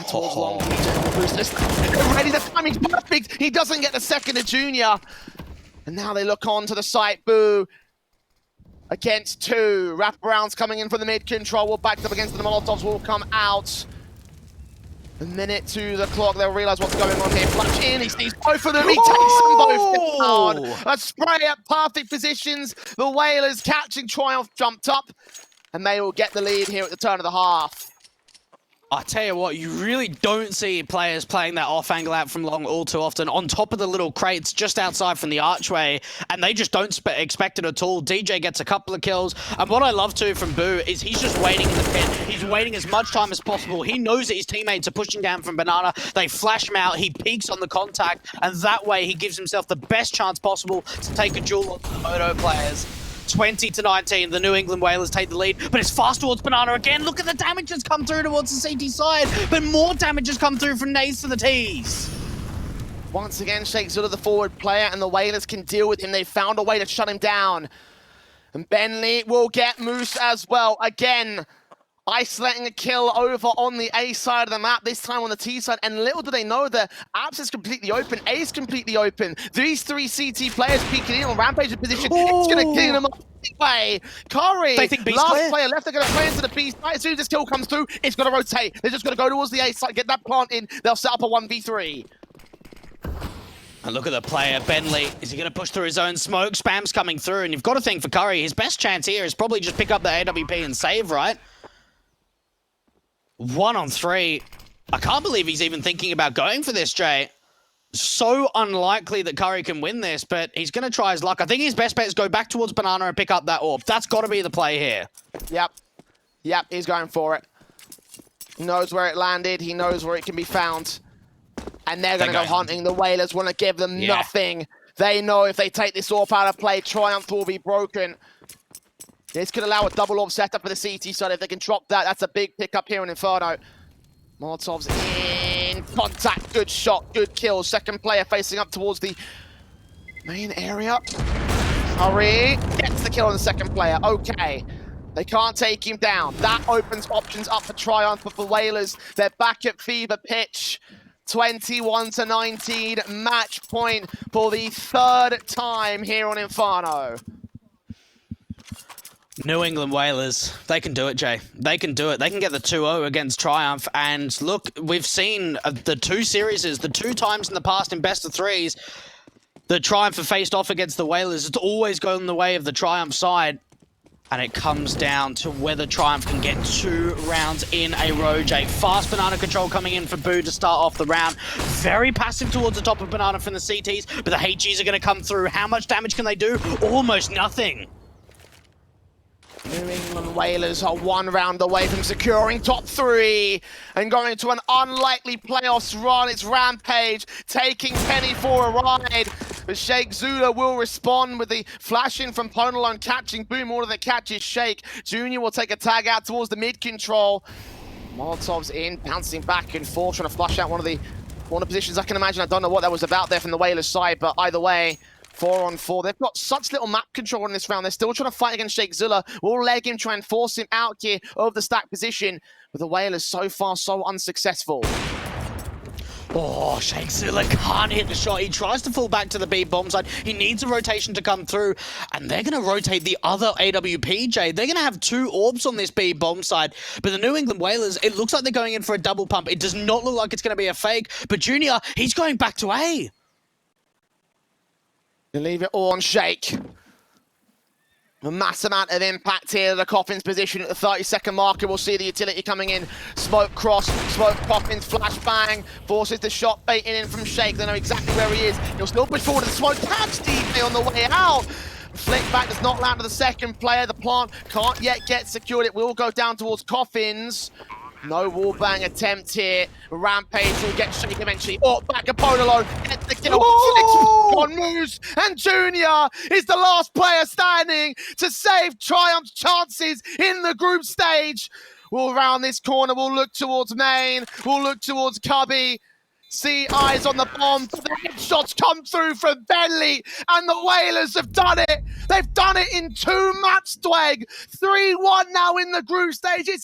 Towards long, ready, the timing's perfect. He doesn't get the second to Junior. And now they look on to the site. Boo against 2. Wraparounds coming in from the mid control. We'll back up against the Molotovs will come out. A minute to the clock. They'll realize what's going on here. Flash in. He sees both of them. He takes them both down. A spray at perfect positions. The Whalers catching Triumph jumped up. And they will get the lead here at the turn of the half. I tell you what, you really don't see players playing that off angle out from long all too often on top of the little crates just outside from the archway, and they just don't expect it at all. DJ gets a couple of kills, and what I love too from Boo is he's just waiting in the pit. He's waiting as much time as possible. He knows that his teammates are pushing down from Banana. They flash him out. He peeks on the contact, and that way he gives himself the best chance possible to take a duel on the Moto players. 20-19, the New England Whalers take the lead, but it's fast towards Banana again. Look at the damage that's come through towards the CT side, but more damage has come through from nades to the Ts. Once again, Shakezilla the forward player, and the Whalers can deal with him. They found a way to shut him down. And Bentley will get Moose as well. Again, isolating a kill over on the A side of the map, this time on the T side, and little do they know that Apps is completely open, A is completely open. These 3 CT players peeking in on Rampage's position, it's going to clean them up anyway. Curry, they think B's last clear. player left, they're going to play into the B side. As soon as this kill comes through, it's going to rotate. They're just going to go towards the A side, get that plant in, they'll set up a 1v3. And look at the player, Bentley. Is he going to push through his own smoke? Spam's coming through, and you've got to think for Curry, his best chance here is probably just pick up the AWP and save, right? 1 on 3. I can't believe he's even thinking about going for this, Jay. So unlikely that Curry can win this, but he's going to try his luck. I think his best bet is go back towards Banana and pick up that orb. That's got to be the play here. Yep, he's going for it. He knows where it landed. He knows where it can be found. And they're going to go hunting. The Whalers want to give them nothing. They know if they take this orb out of play, Triumph will be broken. This could allow a double orb setup for the CT side. If they can drop that, that's a big pickup here in Inferno. Molotov's in contact. Good shot, good kill. Second player facing up towards the main area. Hurry. Gets the kill on the second player. Okay. They can't take him down. That opens options up for Triumph, but for Whalers, they're back at fever pitch. 21-19, match point for the 3rd time here on Inferno. New England Whalers, they can do it, Jay. They can do it. They can get the 2-0 against Triumph. And look, we've seen the 2 series, the 2 times in the past in best of 3s, the Triumph have faced off against the Whalers. It's always gone the way of the Triumph side. And it comes down to whether Triumph can get 2 rounds in a row, Jay. Fast Banana control coming in for Boo to start off the round. Very passive towards the top of Banana from the CTs, but the HGs are going to come through. How much damage can they do? Almost nothing. New England Whalers are 1 round away from securing top 3 and going to an unlikely playoffs run. It's Rampage taking Penny for a ride, but Shakezilla will respond with the flash in from Ponalone catching Boom. Order that catches Shake. Junior will take a tag out towards the mid control. Molotov's in, bouncing back and forth, trying to flush out one of the positions. I can imagine, I don't know what that was about there from the Whalers side, but either way, 4 on 4. They've got such little map control in this round. They're still trying to fight against Shakezilla. We'll leg him, try and force him out here of the stack position. But the Whalers so far so unsuccessful. Oh, Shakezilla can't hit the shot. He tries to fall back to the B bomb side. He needs a rotation to come through. And they're going to rotate the other AWP, Jay. They're going to have 2 orbs on this B bomb side. But the New England Whalers, it looks like they're going in for a double pump. It does not look like it's going to be a fake. But Junior, he's going back to A. You leave it all on Shake. A mass amount of impact here. The Coffin's position at the 30-second marker. We'll see the utility coming in. Smoke cross, smoke Coffin's flashbang. Forces the shot baiting in from Shake. They know exactly where he is. He'll still push forward to the smoke. Catch DJ on the way out. Flick back does not land to the second player. The plant can't yet get secured. It will go down towards Coffins. No wallbang attempt here. Rampage will get shaken eventually. Oh, back Apollo gets the kill. On moves, and Junior is the last player standing to save Triumph's chances in the group stage. We'll round this corner. We'll look towards Main. We'll look towards Cubby. See eyes on the bomb. The headshots come through from Bentley, and the Whalers have done it. They've done it in 2 maps, Dweg. 3-1 now in the group stage. It's